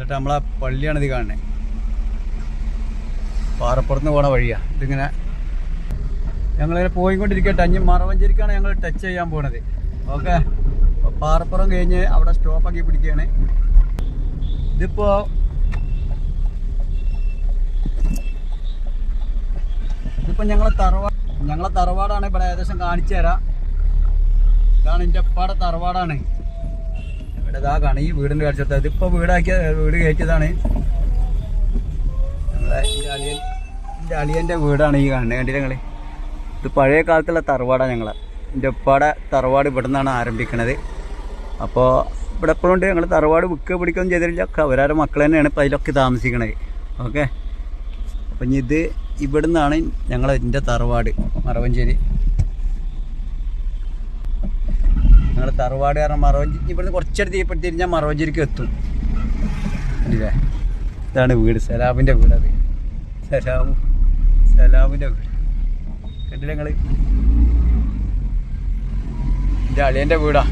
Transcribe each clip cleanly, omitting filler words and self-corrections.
എന്നിട്ട് നമ്മളെ പള്ളിയാണ് ഇത് കാണുന്നത്. പാറപ്പുറത്ത് പോണ വഴിയാണ് ഇതിങ്ങനെ. ഞങ്ങളിങ്ങനെ പോയിക്കൊണ്ടിരിക്കട്ടെ. അഞ്ഞ് മറവഞ്ചേരിക്കാണ് ഞങ്ങൾ ടച്ച് ചെയ്യാൻ പോണത്. ഓക്കെ, പാറപ്പുറം കഴിഞ്ഞ് അവിടെ സ്റ്റോപ്പാക്കി പിടിക്കുകയാണ്. ഇതിപ്പോൾ ഞങ്ങളെ തറവാടാണ്. ഇവിടെ ഏകദേശം കാണിച്ചു തരാം. ഇതാണ് എൻ്റെ ഉപ്പാടെ തറവാടാണ്. ഇവിടെ ഇതാ കാണും ഈ വീടിൻ്റെ കാഴ്ച. ഇതിപ്പോൾ വീട് കയറ്റിയതാണ്. എൻ്റെ അളിയൻ്റെ വീടാണ് ഈ കാണുന്നത്. കണ്ടില്ല നിങ്ങൾ? ഇത് പഴയ കാലത്തുള്ള തറവാടാണ് ഞങ്ങളെ. എൻ്റെ ഉപ്പാടെ തറവാട് ഇവിടെ നിന്നാണ് ആരംഭിക്കുന്നത്. അപ്പോൾ ഇവിടെ എപ്പോഴും ഉണ്ട്. ഞങ്ങൾ തറവാട് വിൽക്കുക പിടിക്കുകയൊന്നും ചെയ്തിട്ടില്ല. അവരാരുടെ മക്കൾ തന്നെയാണ് ഇപ്പോൾ അതിലൊക്കെ താമസിക്കണത്. ഓക്കെ, അപ്പം ഇനി ഇത് ഇവിടെ നിന്നാണ് എൻ്റെ തറവാട് മറവഞ്ചേരി. ഞങ്ങൾ തറവാട് കാരണം മറവഞ്ചേരി ഇവിടുന്ന് കുറച്ചടുത്ത് ഇപ്പോഴത്തെ തിരിഞ്ഞാൽ മറവഞ്ചേരിക്ക് എത്തും. ഇല്ലേ, ഇതാണ് വീട്. സലാമിൻ്റെ വീടത്. സലാമിൻ്റെ വീട് കണ്ടില്ല ഞങ്ങൾ? എൻ്റെ അളിയൻ്റെ വീടാ.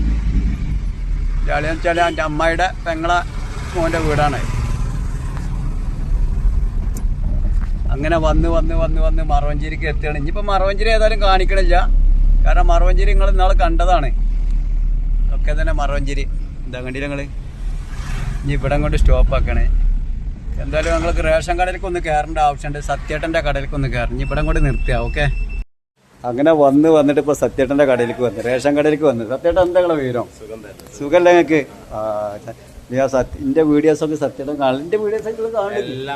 എൻ്റെ അളിയൻ വെച്ചാൽ എൻ്റെ അമ്മായിയുടെ പെങ്ങളെ മോൻ്റെ വീടാണ്. അങ്ങനെ വന്ന് മറവഞ്ചേരിക്ക് എത്തുകയാണ്. ഇനിയിപ്പോൾ മറവഞ്ചേരി ഏതായാലും കാണിക്കണില്ല. കാരണം മറവഞ്ചേരി നിങ്ങൾ ഇന്നാൾ കണ്ടതാണ്. ഒക്കെ തന്നെ മറവഞ്ചേരി. എന്താ കണ്ടില്ല നിങ്ങൾ? ഇനി ഇവിടെ കൊണ്ട് സ്റ്റോപ്പാക്കണേ. എന്തായാലും ഞങ്ങൾക്ക് റേഷൻ കടയിലേക്ക് ഒന്ന് കയറേണ്ട ആവശ്യമുണ്ട്. സത്യേട്ടൻ്റെ കടയിലേക്ക് ഒന്ന് കയറണം. ഇനി ഇവിടെ കൊണ്ട് നിർത്തുക. ഓക്കെ, അങ്ങനെ വന്നിട്ട് ഇപ്പോൾ സത്യേട്ടൻ്റെ കടയിലേക്ക് വന്നു, റേഷൻ കടയിലേക്ക് വന്നു. സത്യേട്ടൻ എന്താ നിങ്ങളെ വിവരം? സുഖമല്ല ഞങ്ങൾക്ക്? എൻ്റെ വീഡിയോസൊക്കെ സത്യേട്ടൻ കാണും. എൻ്റെ വീഡിയോസൊക്കെ കാണില്ല.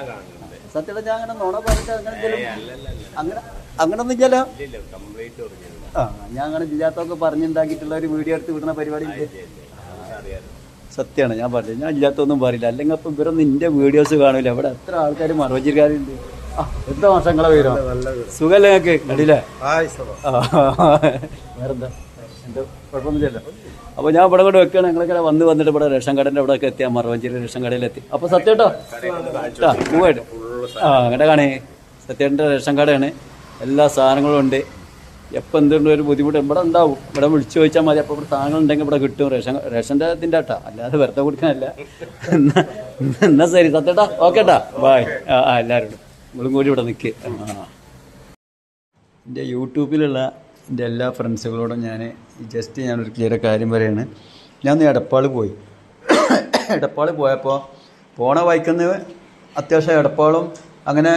സത്യേട്ടൻ ഞാൻ അങ്ങനെ നുണ പറഞ്ഞിട്ട് അങ്ങനൊന്നും ഇല്ലല്ലോ. ഞാൻ അങ്ങനെ ഇല്ലാത്തൊക്കെ പറഞ്ഞുണ്ടാക്കിയിട്ടുള്ള ഒരു വീഡിയോ എടുത്ത് വിടുന്ന പരിപാടി ഉണ്ട്. സത്യമാണ് ഞാൻ പറഞ്ഞത്. ഞാൻ ഇല്ലാത്തൊന്നും പറയില്ല. അല്ലെങ്കിൽ അപ്പം ഇവരൊന്നും എൻ്റെ വീഡിയോസ് കാണില്ല. ഇവിടെ എത്ര ആൾക്കാർ മറവഞ്ചേരിക്കാരുണ്ട്. എന്താ മാസങ്ങളെ പേരോ? സുഖമല്ലേ ഞങ്ങൾക്ക്? കണ്ടില്ലേ? വേറെന്താ, എന്താ കുഴപ്പമൊന്നുമില്ലല്ലോ. അപ്പോൾ ഞാൻ ഇവിടെ കൊണ്ട് വെക്കുകയാണ്. ഞങ്ങളൊക്കെ വന്നിട്ട് ഇവിടെ റേഷൻ കടേൻ്റെ അവിടെയൊക്കെ എത്തിയാൽ മറവഞ്ചേരി റേഷൻ കടയിലെത്തി. അപ്പോൾ സത്യേട്ടോ മൂവായിട്ട് അങ്ങനെ കാണേ. സത്യേട്ടൻ്റെ റേഷൻ കടയാണ്. എല്ലാ സാധനങ്ങളും ഉണ്ട്. എപ്പോൾ എന്തുകൊണ്ട് ഒരു ബുദ്ധിമുട്ട് ഇവിടെ ഉണ്ടാവും. ഇവിടെ വിളിച്ചു ചോദിച്ചാൽ മതി. അപ്പോൾ ഇവിടെ സാധനങ്ങൾ ഉണ്ടെങ്കിൽ ഇവിടെ കിട്ടും. റേഷൻ്റെ ഇതിൻ്റെ കേട്ടോ, അല്ലാതെ വെറുതെ കൊടുക്കാനല്ല. എന്നാ ശരി സത്യേട്ടാ. ഓക്കെ ട്ടാ, ബായ്. എല്ലാവരും നിങ്ങളും കൂടി ഇവിടെ നിൽക്കുക. എൻ്റെ യൂട്യൂബിലുള്ള എൻ്റെ എല്ലാ ഫ്രണ്ട്സുകളോടും ഞാനൊരു ക്ലിയർ കാര്യം പറയുകയാണ്. ഞാൻ എടപ്പാൾ പോയി. എടപ്പാൾ പോയപ്പോൾ പോണ വൈക്കുന്ന അത്യാവശ്യം എടപ്പാളും അങ്ങനെ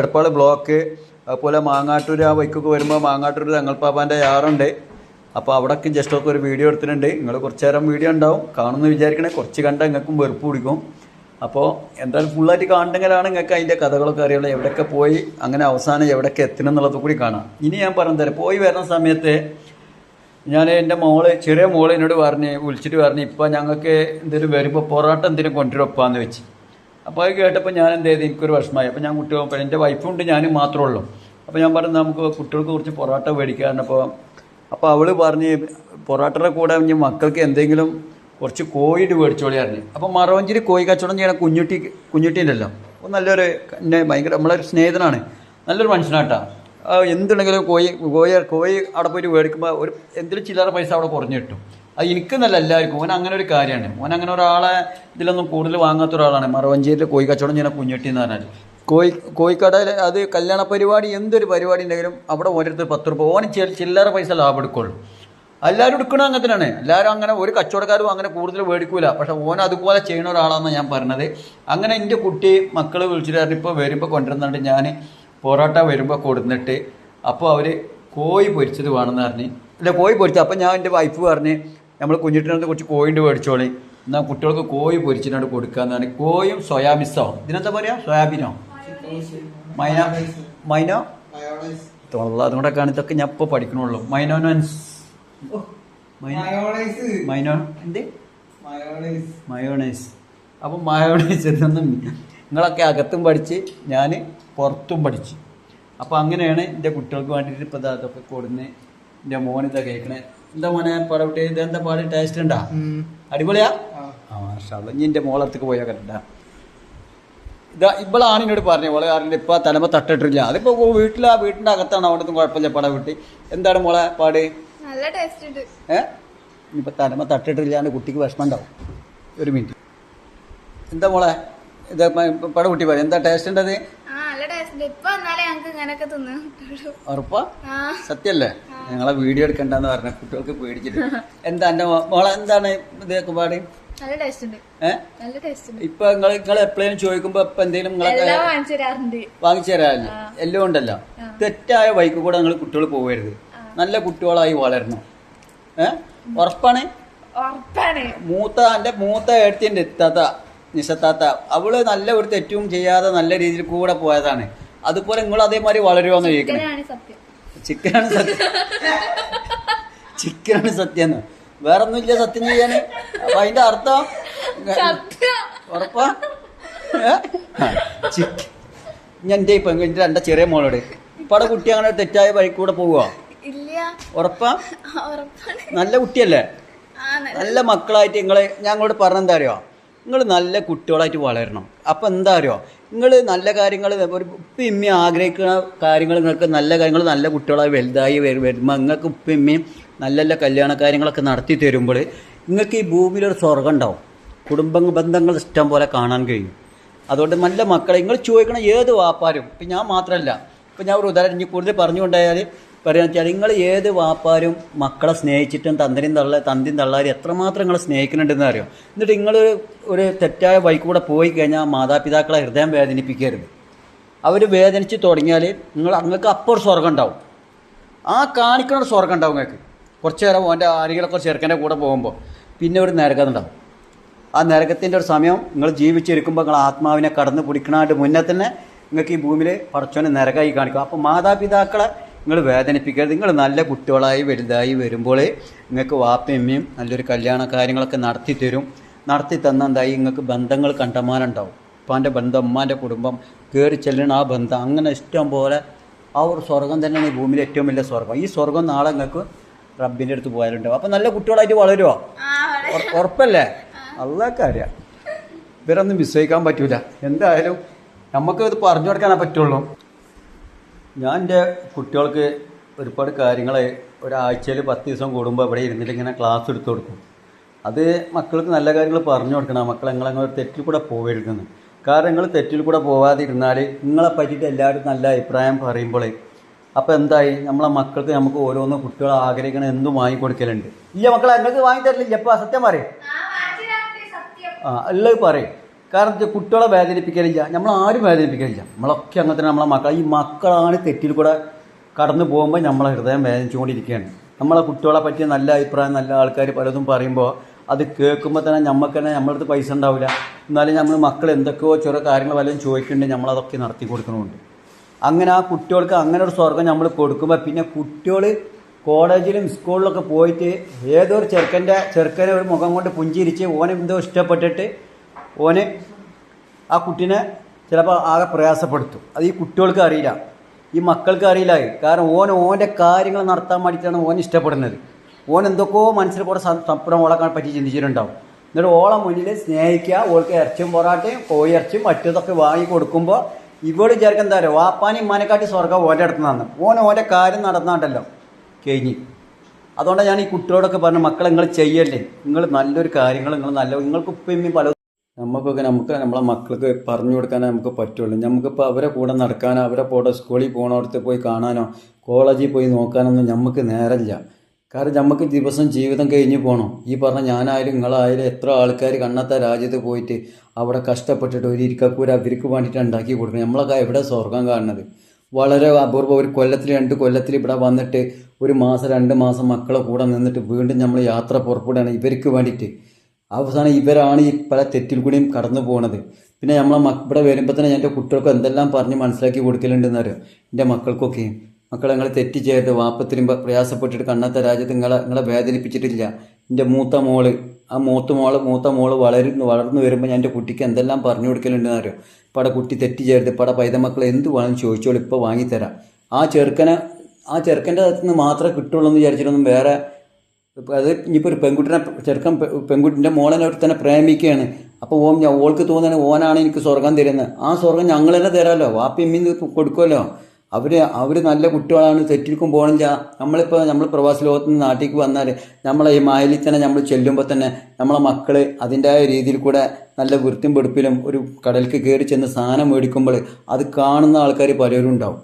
എടപ്പാൾ ബ്ലോക്ക്, അതുപോലെ മാങ്ങാട്ടൂർ ആ വൈക്കൊക്കെ വരുമ്പോൾ മാങ്ങാട്ടൂർ തങ്ങൾപ്പാപ്പാൻ്റെ യാറുണ്ട്. അപ്പോൾ അവിടേക്ക് ജസ്റ്റൊക്കെ ഒരു വീഡിയോ എടുത്തിട്ടുണ്ട്. നിങ്ങൾ കുറച്ച് നേരം വീഡിയോ ഉണ്ടാവും കാണുമെന്ന് വിചാരിക്കണേ. കുറച്ച് കണ്ടാൽ നിങ്ങൾക്കും വെറുപ്പ് പിടിക്കും. അപ്പോൾ എന്തായാലും ഫുള്ളായിട്ട് കാണണമെങ്കിലാണ് നിങ്ങൾക്ക് അതിൻ്റെ കഥകളൊക്കെ അറിയുള്ളൂ. എവിടെയൊക്കെ പോയി അങ്ങനെ അവസാനം എവിടെയൊക്കെ എത്തണം എന്നുള്ളത് കൂടി കാണാം. ഇനി ഞാൻ പറഞ്ഞു തരാം. പോയി വരുന്ന സമയത്ത് ഞാൻ എൻ്റെ ചെറിയ മോള് എന്നോട് വിളിച്ചിട്ട് പറഞ്ഞു, ഇപ്പോൾ ഞങ്ങൾക്ക് എന്തെങ്കിലും വരുമ്പോൾ പൊറോട്ട എന്തെങ്കിലും കൊണ്ടുവരപ്പാന്ന് വെച്ച്. അപ്പോൾ അത് കേട്ടപ്പോൾ ഞാൻ എന്ത് ചെയ്ത് എനിക്കൊരു വിഷമമായി. അപ്പോൾ ഞാൻ കുട്ടികൾ എൻ്റെ വൈഫുണ്ട്, ഞാനും മാത്രമേ ഉള്ളൂ. അപ്പോൾ ഞാൻ പറഞ്ഞു നമുക്ക് കുട്ടികൾക്ക് കുറച്ച് പൊറോട്ട മേടിക്കാറുണ്ടപ്പോൾ. അപ്പോൾ അവൾ പറഞ്ഞ് പൊറോട്ടയുടെ കൂടെ ഇനി മക്കൾക്ക് എന്തെങ്കിലും കുറച്ച് കോഴിയിട്ട് മേടിച്ചോളിയായിരുന്നു. അപ്പോൾ മറവഞ്ചേരി കോഴി കച്ചവടം ചെയ്യണ കുഞ്ഞുട്ടീൻ്റെല്ലോ അപ്പോൾ നല്ലൊരു ഭയങ്കര നമ്മളൊരു സ്നേഹിതനാണ്, നല്ലൊരു മനുഷ്യനാട്ടാ. എന്തുണ്ടെങ്കിലും കോഴി അവിടെ പോയിട്ട് മേടിക്കുമ്പോൾ എന്തെങ്കിലും ചില്ലറ പൈസ അവിടെ കുറഞ്ഞു കിട്ടും. അത് എനിക്കെന്നല്ല എല്ലാവർക്കും. ഓൻ അങ്ങനെ ഒരു കാര്യമാണ്. ഓൻ അങ്ങനെ ഒരാളെ ഇതിലൊന്നും കൂടുതൽ വാങ്ങാത്ത ഒരാളാണ്. മറവഞ്ചേരിയിൽ കോഴി കച്ചവടം ചെയ്യുന്ന കുഞ്ഞുട്ടി എന്ന് പറഞ്ഞാൽ കോഴിക്കടയിൽ അത് കല്യാണ പരിപാടി എന്തൊരു പരിപാടി ഉണ്ടെങ്കിലും അവിടെ ഓരോരുത്തർ 10 രൂപ ഓന് ചില്ലറ പൈസ ലാഭം എടുക്കുള്ളൂ. എല്ലാവരും എടുക്കണം അങ്ങനെ തന്നെയാണ്. എല്ലാവരും അങ്ങനെ ഒരു കച്ചവടക്കാരും അങ്ങനെ കൂടുതൽ മേടിക്കൂല. പക്ഷെ ഓൻ അതുപോലെ ചെയ്യുന്ന ഒരാളാണെന്ന് ഞാൻ പറഞ്ഞത്. അങ്ങനെ എൻ്റെ കുട്ടി മക്കൾ വിളിച്ചിട്ട് ഇപ്പോൾ വരുമ്പോൾ കൊണ്ടുവന്നിട്ട് ഞാൻ പൊറോട്ട വരുമ്പോൾ കൊടുത്തിട്ട് അപ്പോൾ അവർ കോഴി പൊരിച്ചത് വേണമെന്ന് പറഞ്ഞ് കോഴി പൊരിച്ചത്. അപ്പോൾ ഞാൻ എൻ്റെ വൈഫ് പറഞ്ഞ് നമ്മൾ കുഞ്ഞിട്ടിനകത്ത് കുറച്ച് കോഴിൻ്റെ മേടിച്ചോളി, എന്നാൽ കുട്ടികൾക്ക് കോഴി പൊരിച്ചിട്ടാണ് കൊടുക്കാന്നാണ്. കോഴിയും സോയാബീസോ ഇതിനെന്താ പറയുക, സോയാബീനോ മൈനോ അതുകൂടെ കാണിത്തൊക്കെ ഞാൻ ഇപ്പോൾ പഠിക്കണുള്ളൂ. മയോണൈസ് അപ്പം മയോണൈസ് ഇതൊന്നും നിങ്ങളൊക്കെ അകത്തും പഠിച്ച് ഞാൻ പുറത്തും പഠിച്ച്. അപ്പോൾ അങ്ങനെയാണ് എൻ്റെ കുട്ടികൾക്ക് വേണ്ടിയിട്ട് ഇപ്പോൾ അതൊക്കെ കൊടുന്ന് എൻ്റെ മോനിതാ കേൾക്കണേ. എന്താ മോനെ പാടവിട്ട് ഇതെന്താ പാടി ടേസ്റ്റ് ഉണ്ടാ? അടിപൊളിയാ? ഇനി എൻ്റെ മോളത്തേക്ക് പോയാൽ കണ്ട ഇതാ ഇവളാണ് എന്നോട് പറഞ്ഞു. മോളെ അറിയില്ല ഇപ്പോൾ തലമ തട്ടിട്ടില്ല. അതിപ്പോൾ വീട്ടിൻ്റെ അകത്താണ്, അവിടെ ഒന്നും കുഴപ്പമില്ല. പട വിട്ട് എന്താണ് മോളെ പാട്? ഇനിയിപ്പോൾ തലമ തട്ടിട്ടില്ലാണ്ട് കുട്ടിക്ക് വിഷമം ഉണ്ടാവും. ഒരു മിനിറ്റ്. എന്താ മോളെ ഇത് പട കുട്ടി പറയും എന്താ ടേസ്റ്റ് ഉണ്ടത്? ഉറപ്പാ? സത്യല്ലേ? ഞങ്ങളെ വീഡിയോ എടുക്കണ്ടെന്ന് പറഞ്ഞ കുട്ടികൾക്ക് പേടിച്ചിട്ട്. എന്താ എന്റെ മോളെ എന്താണ് ഇതൊക്കെ പാട്? ഇപ്പൊ നിങ്ങൾ എപ്പോഴും ചോദിക്കുമ്പോ ഇപ്പൊ എന്തെങ്കിലും വാങ്ങിച്ചു തരാറില്ല? എല്ലാം ഉണ്ടല്ലോ. തെറ്റായ വഴിക്ക് കൂടെ നിങ്ങൾ കുട്ടികൾ പോകരുത്. നല്ല കുട്ടികളായി വളരണം. ഉറപ്പാണ്? എന്റെ മൂത്ത ഏടത്തിന്റെ താത്ത നിശത്താത്ത അവള് നല്ല ഒരു തെറ്റും ചെയ്യാതെ നല്ല രീതിയിൽ കൂടെ പോയതാണ്. അതുപോലെ നിങ്ങൾ അതേമാതിരി വളരുവാന്ന് ചോദിക്കണേ. ചിക്കനാണ് സത്യം. ചിക്കനാണ് സത്യം. വേറെ ഒന്നുമില്ല സത്യം ചെയ്യാന്. അപ്പൊ അതിന്റെ അർത്ഥം ഉറപ്പാ? എന്റെ ഇപ്പൊ എന്റെ ചെറിയ മോളോട് ഇപ്പടെ കുട്ടി അങ്ങനെ തെറ്റായ വഴിക്കൂടെ പോവുക? ഉറപ്പാ? നല്ല കുട്ടിയല്ലേ? നല്ല മക്കളായിട്ട് ഞങ്ങളോട് പറഞ്ഞെന്താ അറിയോ, നിങ്ങൾ നല്ല കുട്ടികളായിട്ട് വളരണം. അപ്പം എന്താ അറിയോ, നിങ്ങൾ നല്ല കാര്യങ്ങൾ ഒരു ഉപ്പിമ്മയും ആഗ്രഹിക്കുന്ന കാര്യങ്ങൾ നിങ്ങൾക്ക് നല്ല കാര്യങ്ങൾ നല്ല കുട്ടികളായി വലുതായി വരുമ്പോൾ നിങ്ങൾക്ക് ഉപ്പിമ്മയും നല്ല നല്ല കല്യാണ കാര്യങ്ങളൊക്കെ നടത്തി തരുമ്പോൾ നിങ്ങൾക്ക് ഈ ഭൂമിയിലൊരു സ്വർഗം ഉണ്ടാവും. കുടുംബ ബന്ധങ്ങൾ ഇഷ്ടം പോലെ കാണാൻ കഴിയും. അതുകൊണ്ട് നല്ല മക്കളെ നിങ്ങൾ ചോദിക്കണം ഏത് വാപ്പാരും. ഇപ്പം ഞാൻ മാത്രമല്ല, ഇപ്പം ഞാൻ ഒരു ഉദാഹരണം ഇനി കൂടുതൽ പറഞ്ഞുകൊണ്ടായാൽ പറയുകയെന്ന് വെച്ചാൽ നിങ്ങൾ ഏത് വാപ്പാരും മക്കളെ സ്നേഹിച്ചിട്ടും തന്തിയും തള്ളാരും എത്രമാത്രം നിങ്ങളെ സ്നേഹിക്കുന്നുണ്ടെന്ന് അറിയോ. എന്നിട്ട് നിങ്ങൾ ഒരു തെറ്റായ വഴിക്കൂടെ പോയി കഴിഞ്ഞാൽ മാതാപിതാക്കളെ ഹൃദയം വേദനിപ്പിക്കരുത്. അവർ വേദനിച്ച് തുടങ്ങിയാൽ നിങ്ങൾക്ക് അപ്പോൾ ഒരു സ്വർഗം ഉണ്ടാവും. ആ കാണിക്കുന്ന ഒരു സ്വർഗം ഉണ്ടാവും നിങ്ങൾക്ക്. കുറച്ച് നേരം ഓൻ്റെ ആരെങ്കിലുമൊക്കെ ചെറുക്കൻ്റെ കൂടെ പോകുമ്പോൾ പിന്നെ ഒരു നരകം ഉണ്ടാവും. ആ നരകത്തിൻ്റെ ഒരു സമയം നിങ്ങൾ ജീവിച്ചിരിക്കുമ്പോൾ നിങ്ങൾ ആത്മാവിനെ കടന്നു പിടിക്കണായിട്ട് മുന്നേ തന്നെ നിങ്ങൾക്ക് ഈ ഭൂമിയിൽ പടച്ചോനെ നരകമായി കാണിക്കും. അപ്പോൾ മാതാപിതാക്കളെ നിങ്ങൾ വേദനിപ്പിക്കരുത്. നിങ്ങൾ നല്ല കുട്ടികളായി വലുതായി വരുമ്പോൾ നിങ്ങൾക്ക് വാപ്പയമ്മയും നല്ലൊരു കല്യാണ കാര്യങ്ങളൊക്കെ നടത്തി തരും. നടത്തി തന്നെന്തായി നിങ്ങൾക്ക് ബന്ധങ്ങൾ കണ്ടമാനുണ്ടാവും. ഉപ്പാൻ്റെ ബന്ധം, ഉമ്മാൻ്റെ കുടുംബം, കയറി ചെല്ലണ ആ ബന്ധം, അങ്ങനെ ഇഷ്ടം പോലെ ആ ഒരു സ്വർഗം തന്നെയാണ് ഈ ഭൂമിയിലെ ഏറ്റവും വലിയ സ്വർഗം. ഈ സ്വർഗം നാളെ നിങ്ങൾക്ക് റബ്ബിൻ്റെ അടുത്ത് പോയാലുണ്ടാവും. അപ്പം നല്ല കുട്ടികളായിട്ട് വളരുമോ? ഉറപ്പല്ലേ? അള്ളാഹ്ക്ക് അറിയാം. ഇവരൊന്നും വിശ്വസിക്കാൻ പറ്റൂല. എന്തായാലും നമുക്ക് ഇത് പറഞ്ഞു കൊടുക്കാനേ പറ്റുള്ളൂ. ഞാൻ എൻ്റെ കുട്ടികൾക്ക് ഒരുപാട് കാര്യങ്ങൾ ഒരാഴ്ചയിൽ 10 ദിവസം കൂടുമ്പോൾ ഇവിടെ ഇരുന്നിട്ട് ഇങ്ങനെ ക്ലാസ് എടുത്തു കൊടുക്കും. അത് മക്കൾക്ക് നല്ല കാര്യങ്ങൾ പറഞ്ഞു കൊടുക്കണം. മക്കളെ നിങ്ങളങ്ങനെ തെറ്റിൽ കൂടെ പോകരുതെന്ന്. കാരണം നിങ്ങൾ തെറ്റിൽ കൂടെ പോകാതിരുന്നാൽ നിങ്ങളെ പറ്റിയിട്ട് എല്ലാവരും നല്ല അഭിപ്രായം പറയുമ്പോൾ അപ്പോൾ എന്തായി നമ്മളെ മക്കൾക്ക് നമുക്ക് ഓരോന്ന് കുട്ടികൾ ആഗ്രഹിക്കണം എന്തും വാങ്ങിക്കൊടുക്കലുണ്ട്. ഇല്ല മക്കളെ നിങ്ങൾക്ക് വാങ്ങി തരില്ല. എപ്പോൾ സത്യം പറയും? എല്ലാം പറയും. കാരണം കുട്ടികളെ വേദനിപ്പിക്കലില്ല, നമ്മൾ ആരും വേദനിപ്പിക്കലില്ല. നമ്മളൊക്കെ അങ്ങനെ തന്നെ. നമ്മളെ മക്കൾ ഈ മക്കളാണ് തെറ്റിൽ കൂടെ കടന്നു പോകുമ്പോൾ നമ്മളെ ഹൃദയം വേദനിച്ചുകൊണ്ടിരിക്കുകയാണ്. നമ്മളെ കുട്ടികളെ പറ്റിയ നല്ല അഭിപ്രായം നല്ല ആൾക്കാർ പലതും പറയുമ്പോൾ അത് കേൾക്കുമ്പോൾ തന്നെ നമുക്ക് തന്നെ നമ്മളടുത്ത് പൈസ ഉണ്ടാവില്ല. എന്നാലും നമ്മൾ മക്കൾ എന്തൊക്കെയോ ചെറിയ കാര്യങ്ങൾ വല്ലതും ചോദിക്കുന്നുണ്ടെങ്കിൽ നമ്മളതൊക്കെ നടത്തി കൊടുക്കണമുണ്ട്. അങ്ങനെ ആ കുട്ടികൾക്ക് അങ്ങനെ ഒരു സ്വർഗം നമ്മൾ കൊടുക്കുമ്പോൾ പിന്നെ കുട്ടികൾ കോളേജിലും സ്കൂളിലൊക്കെ പോയിട്ട് ഏതൊരു ചെറുക്കനെ ഒരു മുഖം കൊണ്ട് പുഞ്ചിരിച്ച് ഓനെ എന്തോ ഇഷ്ടപ്പെട്ടിട്ട് ഓന് ആ കുട്ടീനെ ചിലപ്പോൾ ആകെ പ്രയാസപ്പെടുത്തും. അത് ഈ കുട്ടികൾക്ക് അറിയില്ല, ഈ മക്കൾക്ക് അറിയില്ല. കാരണം ഓൻ്റെ കാര്യങ്ങൾ നടത്താൻ വേണ്ടിയിട്ടാണ് ഓൻ ഇഷ്ടപ്പെടുന്നത്. ഓൻ എന്തൊക്കെയോ മനസ്സിൽ കൂടെ സപ്പുറം ഓളെ പറ്റി ചിന്തിച്ചിട്ടുണ്ടാവും. എന്നിട്ട് ഓളെ മുന്നിൽ സ്നേഹിക്കുക, ഓൾക്ക് ഇറച്ചിയും പൊറാട്ടയും കോഴി ഇറച്ചിയും മറ്റേതൊക്കെ വാങ്ങി കൊടുക്കുമ്പോൾ ഇവിടെ വിചാരിക്കാൻ എന്താ പറയുക, വാപ്പാനും ഉമ്മാനെക്കാട്ടി സ്വർഗ്ഗം ഓൻ്റെ അടുത്ത് നിന്നാണ്. ഓൻ്റെ കാര്യം നടന്നാണ്ടല്ലോ കഴിഞ്ഞ്. അതുകൊണ്ടാണ് ഞാൻ ഈ കുട്ടികളോടൊക്കെ പറഞ്ഞു, മക്കളെ നിങ്ങൾ ചെയ്യല്ലേ, നിങ്ങൾ നല്ലൊരു കാര്യങ്ങൾ നിങ്ങൾക്ക് ഉപ്പയും പല നമുക്ക് നമ്മളെ മക്കൾക്ക് പറഞ്ഞു കൊടുക്കാനേ നമുക്ക് പറ്റുള്ളൂ. നമുക്കിപ്പോൾ അവരെ കൂടെ നടക്കാനോ അവരെ കൂടെ സ്കൂളിൽ പോകണോടത്ത് പോയി കാണാനോ കോളേജിൽ പോയി നോക്കാനൊന്നും നമുക്ക് നേരമില്ല. കാരണം നമുക്ക് ദിവസം ജീവിതം കഴിഞ്ഞ് പോകണം. ഈ പറഞ്ഞ ഞാനായാലും നിങ്ങളായാലും എത്ര ആൾക്കാർ കണ്ണത്ത രാജ്യത്ത് പോയിട്ട് അവിടെ കഷ്ടപ്പെട്ടിട്ട് ഒരു ഇരിക്കക്കൂര അവർക്ക് വേണ്ടിയിട്ട് ഉണ്ടാക്കി കൊടുക്കണം. നമ്മളൊക്കെ എവിടെ സ്വർഗം കാണുന്നത്? വളരെ അപൂർവം. ഒരു കൊല്ലത്തിൽ 2 കൊല്ലത്തിൽ ഇവിടെ വന്നിട്ട് 1 മാസം 2 മാസം മക്കളെ കൂടെ നിന്നിട്ട് വീണ്ടും നമ്മൾ യാത്ര പുറപ്പെടുകയാണ് ഇവർക്ക് വേണ്ടിയിട്ട്. അവസാനം ഇവരാണ് ഈ പല തെറ്റിൽ കൂടിയും കടന്നു പോകുന്നത്. പിന്നെ നമ്മളെ ഇവിടെ വരുമ്പോൾ തന്നെ എൻ്റെ കുട്ടികൾക്ക് എന്തെല്ലാം പറഞ്ഞ് മനസ്സിലാക്കി കൊടുക്കലുണ്ടെന്ന് അറിയാം. എൻ്റെ മക്കൾക്കൊക്കെ, മക്കളെ നിങ്ങൾ തെറ്റ് ചെയ്ത് വാപ്പത്തിലും പ്രയാസപ്പെട്ടിട്ട് കണ്ണത്ത രാജ്യത്ത് നിങ്ങളെ വേദനിപ്പിച്ചിട്ടില്ല. എൻ്റെ മൂത്ത മോള് വളർന്നു വരുമ്പോൾ ഞാൻ എൻ്റെ കുട്ടിക്ക് എന്തെല്ലാം പറഞ്ഞു കൊടുക്കലുണ്ടെന്ന് അറിയാം. ഇപ്പടെ കുട്ടി തെറ്റ് ചെയ്യരുത്, ഇപ്പടെ പൈതമക്കളെ എന്ത് വേണം ചോദിച്ചോളൂ, ഇപ്പോൾ വാങ്ങിത്തരാം. ആ ചെറുക്കൻ്റെ അടുത്ത് നിന്ന് മാത്രമേ കിട്ടുള്ളൂ എന്ന് വിചാരിച്ചിട്ടൊന്നും വേറെ അത് ഇനിയിപ്പോൾ ഒരു പെൺകുട്ടിൻ്റെ മോളനെ ഒരു തന്നെ പ്രേമിക്കുകയാണ്. അപ്പോൾ ഓൾക്ക് തോന്നുന്നത് ഓനാണ് എനിക്ക് സ്വർഗം തരുന്നത്. ആ സ്വർഗം ഞങ്ങൾ തന്നെ തരാമല്ലോ, വാപ്പി അമ്മീന്ന് കൊടുക്കുമല്ലോ. അവർ നല്ല കുട്ടികളാണ്, തെറ്റിൽക്കും പോകണില്ല. നമ്മൾ പ്രവാസ ലോകത്ത് നിന്ന് നാട്ടിലേക്ക് വന്നാൽ നമ്മളെ ഈ മായലിൽ തന്നെ നമ്മൾ ചെല്ലുമ്പോൾ തന്നെ നമ്മളെ മക്കൾ അതിൻ്റെതായ രീതിയിൽ കൂടെ നല്ല വൃത്തിയും വെടുപ്പിലും ഒരു കടലിലേക്ക് കയറി ചെന്ന് സാധനം മേടിക്കുമ്പോൾ അത് കാണുന്ന ആൾക്കാർ പലരും ഉണ്ടാവും.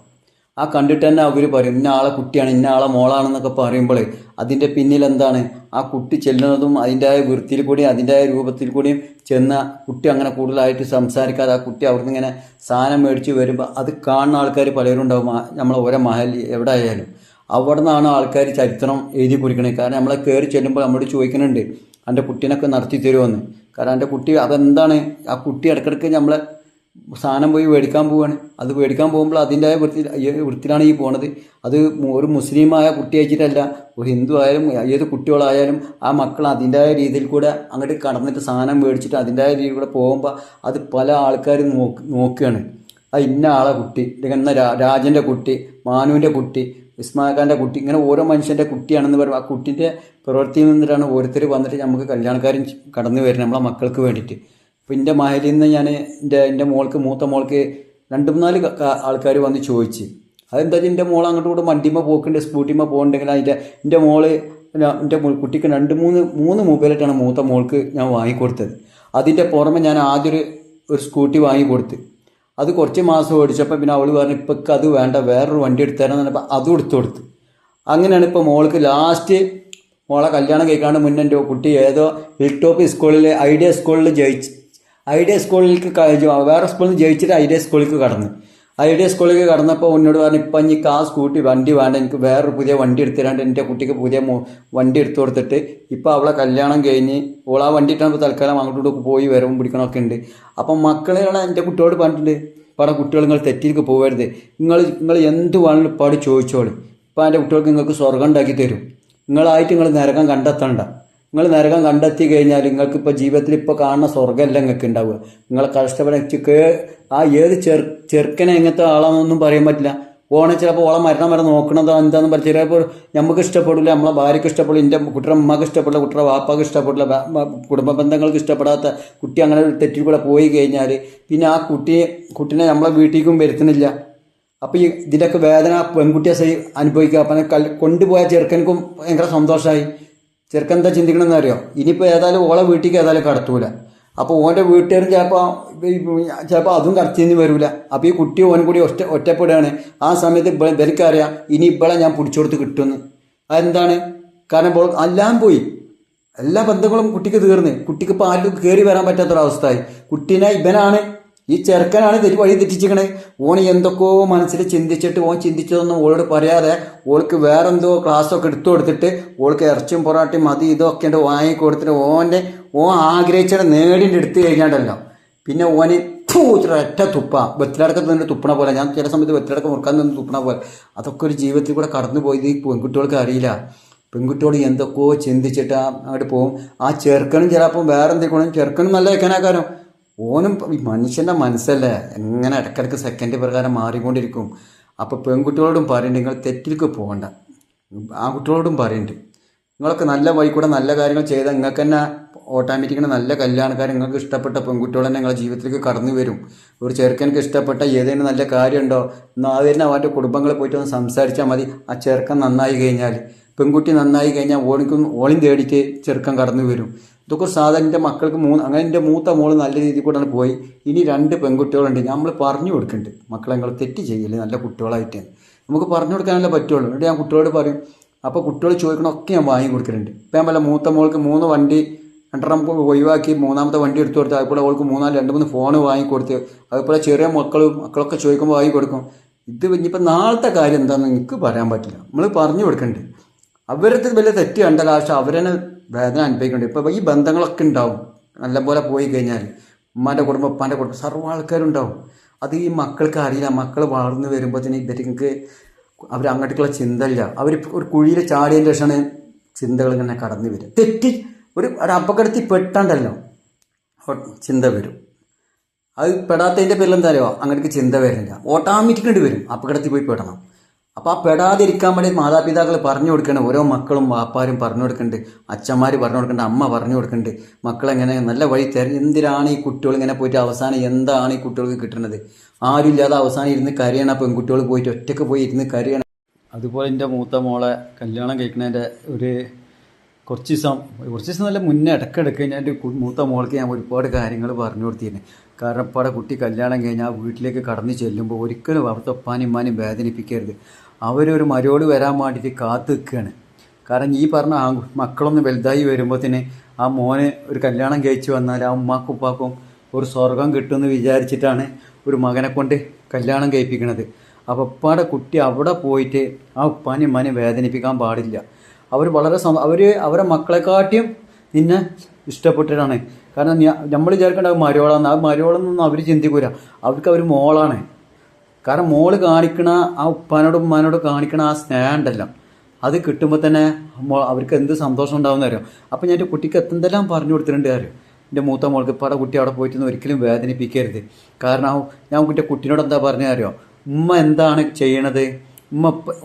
ആ കണ്ടിട്ട് തന്നെ അവർ പറയും ഇന്ന ആളെ കുട്ടിയാണ്, ഇന്ന ആളെ മോളാണെന്നൊക്കെ പറയുമ്പോൾ അതിൻ്റെ പിന്നിൽ എന്താണ്, ആ കുട്ടി ചെല്ലുന്നതും അതിൻ്റെതായ വൃത്തിയിൽ കൂടിയും അതിൻ്റെതായ രൂപത്തിൽ കൂടിയും ചെന്ന കുട്ടി അങ്ങനെ കൂടുതലായിട്ട് സംസാരിക്കാതെ ആ കുട്ടി അവിടുന്ന് ഇങ്ങനെ സാധനം മേടിച്ച് വരുമ്പോൾ അത് കാണുന്ന ആൾക്കാർ പലരും ഉണ്ടാവും. നമ്മളെ ഓരോ മഹലിൽ എവിടെ ആയാലും അവിടെ നിന്നാണ് ആൾക്കാർ ചരിത്രം എഴുതി കുറിക്കണത്. കാരണം നമ്മളെ കയറി ചെല്ലുമ്പോൾ നമ്മളോട് ചോദിക്കുന്നുണ്ട് എൻ്റെ കുട്ടീനൊക്കെ നടത്തി തരുമെന്ന്. കാരണം എൻ്റെ കുട്ടി അതെന്താണ്, ആ കുട്ടി ഇടയ്ക്കിടയ്ക്ക് നമ്മളെ സാധനം പോയി മേടിക്കാൻ പോവുകയാണ്. അത് മേടിക്കാൻ പോകുമ്പോൾ അതിൻ്റെ വൃത്തിയിലാണ് ഈ പോണത്. അത് ഒരു മുസ്ലിമായ കുട്ടി അയച്ചിട്ടല്ല, ഒരു ഹിന്ദു ആയാലും ഏത് കുട്ടികളായാലും ആ മക്കൾ അതിൻ്റെതായ രീതിയിൽ കൂടെ അങ്ങോട്ട് കടന്നിട്ട് സാധനം മേടിച്ചിട്ട് അതിൻ്റെതായ രീതിയിൽ കൂടെ പോകുമ്പോൾ അത് പല ആൾക്കാരും നോക്കുകയാണ്. ആ ഇന്ന ആളെ കുട്ടി, ഇന്ന രാജൻ്റെ കുട്ടി, മാനുവിൻ്റെ കുട്ടി, ഇസ്മാഖാൻ്റെ കുട്ടി, ഇങ്ങനെ ഓരോ മനുഷ്യൻ്റെ കുട്ടിയാണെന്ന് പറയും. ആ കുട്ടിൻ്റെ പ്രവൃത്തിയിൽ നിന്നിട്ടാണ് ഓരോരുത്തർ വന്നിട്ട് നമുക്ക് കല്യാണക്കാരും കടന്നു വരുന്നത് നമ്മളെ മക്കൾക്ക് വേണ്ടിയിട്ട്. അപ്പോൾ എൻ്റെ മഹലിൽ നിന്ന് ഞാൻ എൻ്റെ മൂത്ത മോൾക്ക് 2-4 ആൾക്കാർ വന്ന് ചോദിച്ച് അതെന്താ എൻ്റെ മോൾ അങ്ങോട്ടും കൂടെ വണ്ടിമ്മ പോക്കുണ്ട്, സ്കൂട്ടിമ്മ പോകുന്നുണ്ടെങ്കിൽ എൻ്റെ മോള് എൻ്റെ കുട്ടിക്ക് 2-3 മൊബൈലായിട്ടാണ് മൂത്ത മോൾക്ക് ഞാൻ വാങ്ങിക്കൊടുത്തത്. അതിൻ്റെ പുറമെ ഞാൻ ആദ്യം ഒരു സ്കൂട്ടി വാങ്ങിക്കൊടുത്ത് അത് കുറച്ച് മാസം ഓടിച്ചപ്പോൾ പിന്നെ അവൾ പറഞ്ഞു ഇപ്പൊക്കെ അത് വേണ്ട, വേറൊരു വണ്ടി എടുത്തരാന്ന് പറഞ്ഞപ്പോൾ അതും എടുത്തു കൊടുത്ത്. അങ്ങനെയാണ് ഇപ്പോൾ മോൾക്ക് ലാസ്റ്റ് മോളെ കല്യാണം കഴിക്കാണ്ട് മുന്നേ എൻ്റെ കുട്ടി ഏതോ ഹിൽ ടോപ്പ് സ്കൂളിൽ ഐഡിയ സ്കൂളിൽ ഐഡിയ സ്കൂളിലേക്ക് വേറെ സ്കൂളിൽ നിന്ന് ജയിച്ചിട്ട് ഐഡിയ സ്കൂളിലേക്ക് കടന്നു. ഐഡിയ സ്കൂളിലേക്ക് കടന്നപ്പോൾ എന്നോട് പറഞ്ഞു ഇപ്പം എനിക്ക് ആ സ്കൂട്ടി വണ്ടി വേണ്ട, എനിക്ക് വേറൊരു പുതിയ വണ്ടി എടുത്തരാണ്ട് എൻ്റെ കുട്ടിക്ക് പുതിയ വണ്ടി എടുത്തു കൊടുത്തിട്ട് ഇപ്പോൾ അവളെ കല്യാണം കഴിഞ്ഞ് ഓളാ വണ്ടി ഇട്ടാകുമ്പോൾ തൽക്കാലം അങ്ങോട്ടോട്ട് പോയി വരവും പിടിക്കണമൊക്കെ ഉണ്ട്. അപ്പം മക്കളെയാണ് എൻ്റെ കുട്ടിയോട് പറഞ്ഞിട്ടുണ്ട് പല കുട്ടികൾ നിങ്ങൾ തെറ്റിലേക്ക് പോകരുത്, നിങ്ങൾ എന്ത് വേണമെങ്കിലും ഇപ്പാട് ചോദിച്ചോളൂ, ഇപ്പം എൻ്റെ കുട്ടികൾക്ക് നിങ്ങൾക്ക് സ്വർഗം ഉണ്ടാക്കി തരും, നിങ്ങളായിട്ട് നിങ്ങൾ നരകം കണ്ടെത്തണ്ട. നിങ്ങൾ നരകം കണ്ടെത്തി കഴിഞ്ഞാൽ നിങ്ങൾക്ക് ഇപ്പോൾ ജീവിതത്തിൽ ഇപ്പോൾ കാണുന്ന സ്വർഗ്ഗമല്ല നിങ്ങൾക്ക് ഉണ്ടാവുക. നിങ്ങളെ കഷ്ടപ്പെട ആ ഏത് ചെറുക്കനെ എങ്ങനത്തെ ആളാണെന്നൊന്നും പറയാൻ പറ്റില്ല. ഓണെ ചിലപ്പോൾ ഓളെ മരണം വരെ നോക്കണതോ എന്താണെന്ന് പറഞ്ഞാൽ ചിലപ്പോൾ നമുക്ക് ഇഷ്ടപ്പെടില്ല, നമ്മളെ ഭാര്യയ്ക്ക് ഇഷ്ടപ്പെടില്ല, എൻ്റെ കുട്ടിയുടെ അമ്മക്ക് ഇഷ്ടപ്പെടില്ല, കുട്ടിയുടെ വാപ്പാക്ക് ഇഷ്ടപ്പെടില്ല, കുടുംബ ബന്ധങ്ങൾക്ക് ഇഷ്ടപ്പെടാത്ത കുട്ടി അങ്ങനെ ഒരു തെറ്റിൽ കൂടെ പോയി കഴിഞ്ഞാൽ പിന്നെ ആ കുട്ടീനെ നമ്മളെ വീട്ടിലേക്കും വരുത്തുന്നില്ല. അപ്പോൾ ഈ ഇതിൻ്റെയൊക്കെ വേദന പെൺകുട്ടിയെ അനുഭവിക്കുക. അപ്പം കൊണ്ടുപോയ ചെറുക്കനക്കും ഭയങ്കര സന്തോഷമായി. ചെറുക്കൻ എന്താ ചിന്തിക്കണമെന്ന് അറിയോ, ഇനിയിപ്പോൾ ഏതായാലും ഓളെ വീട്ടിലേക്ക് ഏതായാലും കടത്തൂല, അപ്പോൾ ഓൻ്റെ വീട്ടുകാരും ചിലപ്പോൾ അതും കടത്തിന്ന് വരില്ല. അപ്പോൾ ഈ കുട്ടി ഓനും കൂടി ഒറ്റപ്പെടുകയാണ്. ആ സമയത്ത് ഇവർക്കറിയാം ഇനി ഇവളെ ഞാൻ പിടിച്ചെടുത്ത് കിട്ടുമെന്ന്. അതെന്താണ് കാരണം എല്ലാം പോയി, എല്ലാ ബന്ധങ്ങളും കുട്ടിക്ക് തീർന്ന്, കുട്ടിക്ക് ഇപ്പോൾ ആരും കയറി വരാൻ പറ്റാത്തൊരവസ്ഥയായി. കുട്ടീനെ ഇവനാണ് ഈ ചെറുക്കനാണ് വഴി തെറ്റിച്ചിക്കണേ. ഓന് എന്തൊക്കെയോ മനസ്സിൽ ചിന്തിച്ചിട്ട് ഓൻ ചിന്തിച്ചതൊന്നും ഓളോട് പറയാതെ ഓൾക്ക് വേറെന്തോ ക്ലാസ്സൊക്കെ എടുത്തു കൊടുത്തിട്ട് ഓൾക്ക് ഇറച്ചും പൊറാട്ടയും മതി ഇതൊക്കെ ഉണ്ട് വാങ്ങിക്കൊടുത്തിട്ട് ഓൻ ആഗ്രഹിച്ചിട്ട് നേടിൻ്റെ എടുത്തു കഴിഞ്ഞാണ്ടല്ലോ പിന്നെ ഓന് ഒറ്റ തുപ്പ വെത്തിലടക്കത്ത് നിന്ന് തുപ്പണ പോലെ. ഞാൻ ചില സമയത്ത് വെത്തിലടക്കം മുറുക്കാൻ നിന്ന് തുപ്പണ പോലെ. അതൊക്കെ ഒരു ജീവിതത്തിൽ കൂടെ കടന്നു പോയത് ഈ പെൺകുട്ടികൾക്ക് അറിയില്ല. പെൺകുട്ടിയോട് എന്തൊക്കെയോ ചിന്തിച്ചിട്ട് അങ്ങോട്ട് പോകും. ആ ചെറുക്കനും ചിലപ്പം വേറെ എന്തെങ്കിലും ചെറുക്കനും നല്ല വെക്കാനാക്കാരം ഓനും ഈ മനുഷ്യൻ്റെ മനസ്സല്ലേ എങ്ങനെ ഇടയ്ക്കിടയ്ക്ക് സെക്കൻഡ് പ്രകാരം മാറിക്കൊണ്ടിരിക്കും. അപ്പോൾ പെൺകുട്ടികളോടും പറയുന്നുണ്ട് നിങ്ങൾ തെറ്റിലേക്ക് പോകണ്ട, ആ കുട്ടികളോടും പറയുന്നുണ്ട് നിങ്ങളൊക്കെ നല്ല വഴി കൂടെ നല്ല കാര്യങ്ങൾ ചെയ്താൽ നിങ്ങൾക്ക് തന്നെ ഓട്ടോമാറ്റിക്കാണ് നല്ല കല്യാണക്കാരൻ നിങ്ങൾക്ക് ഇഷ്ടപ്പെട്ട പെൺകുട്ടികൾ തന്നെ നിങ്ങളുടെ ജീവിതത്തിലേക്ക് കടന്നു വരും. ഒരു ചെറുക്കനക്ക് ഇഷ്ടപ്പെട്ട ഏതെങ്കിലും നല്ല കാര്യമുണ്ടോ എന്നാൽ അതിന് അവരുടെ കുടുംബങ്ങളെ പോയിട്ട് ഒന്ന് സംസാരിച്ചാൽ മതി. ആ ചെറുക്കൻ നന്നായി കഴിഞ്ഞാൽ പെൺകുട്ടി നന്നായി കഴിഞ്ഞാൽ ഓളിയും തേടിയിട്ട് ചെറുക്കൻ കടന്നു വരും. ഇതൊക്കെ സാധാരണ എൻ്റെ മക്കൾക്ക് അങ്ങനെ എൻ്റെ മൂത്ത മോള് നല്ല രീതിയിൽ കൂടെയാണ് പോയി. ഇനി 2 പെൺകുട്ടികളുണ്ട്. നമ്മൾ പറഞ്ഞു കൊടുക്കുന്നുണ്ട് മക്കളെ നിങ്ങൾ തെറ്റ് ചെയ്യില്ലേ, നല്ല കുട്ടികളായിട്ട് നമുക്ക് പറഞ്ഞു കൊടുക്കാനല്ലേ പറ്റുള്ളൂ. എന്നിട്ട് ഞാൻ കുട്ടികളോട് പറയും. അപ്പോൾ കുട്ടികൾ ചോദിക്കണമൊക്കെ ഞാൻ വാങ്ങി കൊടുക്കുന്നുണ്ട്. ഇപ്പം ഞാൻ മൂത്ത മോൾക്ക് 3 വണ്ടി 2 ഒഴിവാക്കി 3ാമത്തെ വണ്ടി എടുത്തു കൊടുത്ത് അതുപോലെ അവൾക്ക് 2-3 ഫോൺ വാങ്ങിക്കൊടുത്ത് അതുപോലെ ചെറിയ മക്കളൊക്കെ ചോദിക്കുമ്പോൾ വാങ്ങിക്കൊടുക്കും. ഇത് ഇനിയിപ്പോൾ നാളത്തെ കാര്യം എന്താണെന്ന് എനിക്ക് പറയാൻ പറ്റില്ല. നമ്മൾ പറഞ്ഞു കൊടുക്കുന്നുണ്ട്. അവരത് വലിയ തെറ്റ് കണ്ട ലാസ്റ്റ് അവരെന്നെ വേദന അനുഭവിക്കുന്നുണ്ട്. ഇപ്പോൾ ഈ ബന്ധങ്ങളൊക്കെ ഉണ്ടാവും നല്ലപോലെ പോയി കഴിഞ്ഞാൽ ഉമ്മാൻ്റെ കുടുംബം ഉപ്പാൻ്റെ കുടുംബം സർവ്വ ആൾക്കാരുണ്ടാവും. അത് ഈ മക്കൾക്ക് അറിയില്ല. മക്കൾ വളർന്നു വരുമ്പോഴത്തേന് ഇവർക്ക് അവർ അങ്ങോട്ടേക്കുള്ള ചിന്തയില്ല. അവർ ഒരു കുഴിയിൽ ചാടിയതിൻ്റെ ശേഷമാണ് ചിന്തകൾ ഇങ്ങനെ കടന്നു വരും. തെറ്റി ഒരു അപകടത്തിൽ പെട്ടാണ്ടല്ലോ ചിന്ത വരും. അത് പെടാത്തതിൻ്റെ പേരിൽ എന്താ അറിയോ അങ്ങോട്ടേക്ക് ചിന്ത വരുന്നില്ല, ഓട്ടോമാറ്റിക്കായിട്ട് വരും. അപകടത്തിൽ പോയി പെടണം. അപ്പോൾ ആ പെടാതിരിക്കാൻ വേണ്ടി മാതാപിതാക്കൾ പറഞ്ഞു കൊടുക്കണം. ഓരോ മക്കളും വാപ്പാരും പറഞ്ഞു കൊടുക്കുന്നുണ്ട്, അച്ഛന്മാർ പറഞ്ഞു കൊടുക്കുന്നുണ്ട്, അമ്മ പറഞ്ഞു കൊടുക്കുന്നുണ്ട്. മക്കളെങ്ങനെ നല്ല വഴി എന്തിനാണ് ഈ കുട്ടികൾ ഇങ്ങനെ പോയിട്ട് അവസാനം എന്താണ് ഈ കുട്ടികൾക്ക് കിട്ടുന്നത്? ആരും ഇല്ലാതെ അവസാനം ഇരുന്ന് കരയണം. പെൺകുട്ടികൾ പോയിട്ട് ഒറ്റയ്ക്ക് പോയി ഇരുന്ന് കരയണം. അതുപോലെ എൻ്റെ മൂത്ത മോളെ കല്യാണം കഴിക്കുന്നതിൻ്റെ കുറച്ച് ദിവസം നല്ല മുന്നേ ഇടയ്ക്കിടയ്ക്ക് ഞാൻ എൻ്റെ മൂത്ത മോൾക്ക് ഞാൻ ഒരുപാട് കാര്യങ്ങൾ പറഞ്ഞു കൊടുത്തിരുന്നു. കാരണം ഇപ്പോൾ കുട്ടി കല്യാണം കഴിഞ്ഞാൽ വീട്ടിലേക്ക് കടന്നു ചെല്ലുമ്പോൾ ഒരിക്കലും അവിടുത്തെ ഉപ്പാനും ഉമ്മാനും വേദനിപ്പിക്കരുത്. അവരൊരു മരോട് വരാൻ വേണ്ടിയിട്ട് കാത്തു നിൽക്കുകയാണ്. കാരണം ഈ പറഞ്ഞ മക്കളൊന്ന് വലുതായി വരുമ്പോഴത്തേന് ആ മോന് ഒരു കല്യാണം കഴിച്ച് വന്നാൽ ആ ഉമ്മാക്കും ഉപ്പാക്കും ഒരു സ്വർഗം കിട്ടുമെന്ന് വിചാരിച്ചിട്ടാണ് ഒരു മകനെ കൊണ്ട് കല്യാണം കഴിപ്പിക്കുന്നത്. അപ്പോൾ ഉപ്പാടെ കുട്ടി അവിടെ പോയിട്ട് ആ ഉപ്പാനും ഉമ്മാനും വേദനിപ്പിക്കാൻ പാടില്ല. അവർ വളരെ അവരെ മക്കളെക്കാട്ടിയും നിന്നെ ഇഷ്ടപ്പെട്ടിട്ടാണ്. കാരണം നമ്മൾ വിചാരിക്കേണ്ട മരോളാന്ന്. ആ മരോളെന്നൊന്നും അവർ ചിന്തിക്കൂല. അവർക്ക് അവർ മോളാണ്. കാരണം മോള് കാണിക്കണ ആ ഉപ്പാനോടും ഉമ്മാനോടും കാണിക്കണ ആ സ്നേഹം ഉണ്ടല്ലോ, അത് കിട്ടുമ്പോൾ തന്നെ അവർക്ക് എന്ത് സന്തോഷം ഉണ്ടാവുമെന്ന് അറിയാം. അപ്പം ഞാൻ എൻ്റെ കുട്ടിക്ക് എന്തെല്ലാം പറഞ്ഞു കൊടുത്തിട്ടുണ്ട് അറിയാം. എൻ്റെ മൂത്ത മോൾക്ക് ഇപ്പം കുട്ടി അവിടെ പോയിട്ടൊന്നും ഒരിക്കലും വേദനിപ്പിക്കരുത്. കാരണം ഞാൻ കുട്ടീനോട് എന്താ പറഞ്ഞത് അറിയോ? ഉമ്മ എന്താണ് ചെയ്യണത്?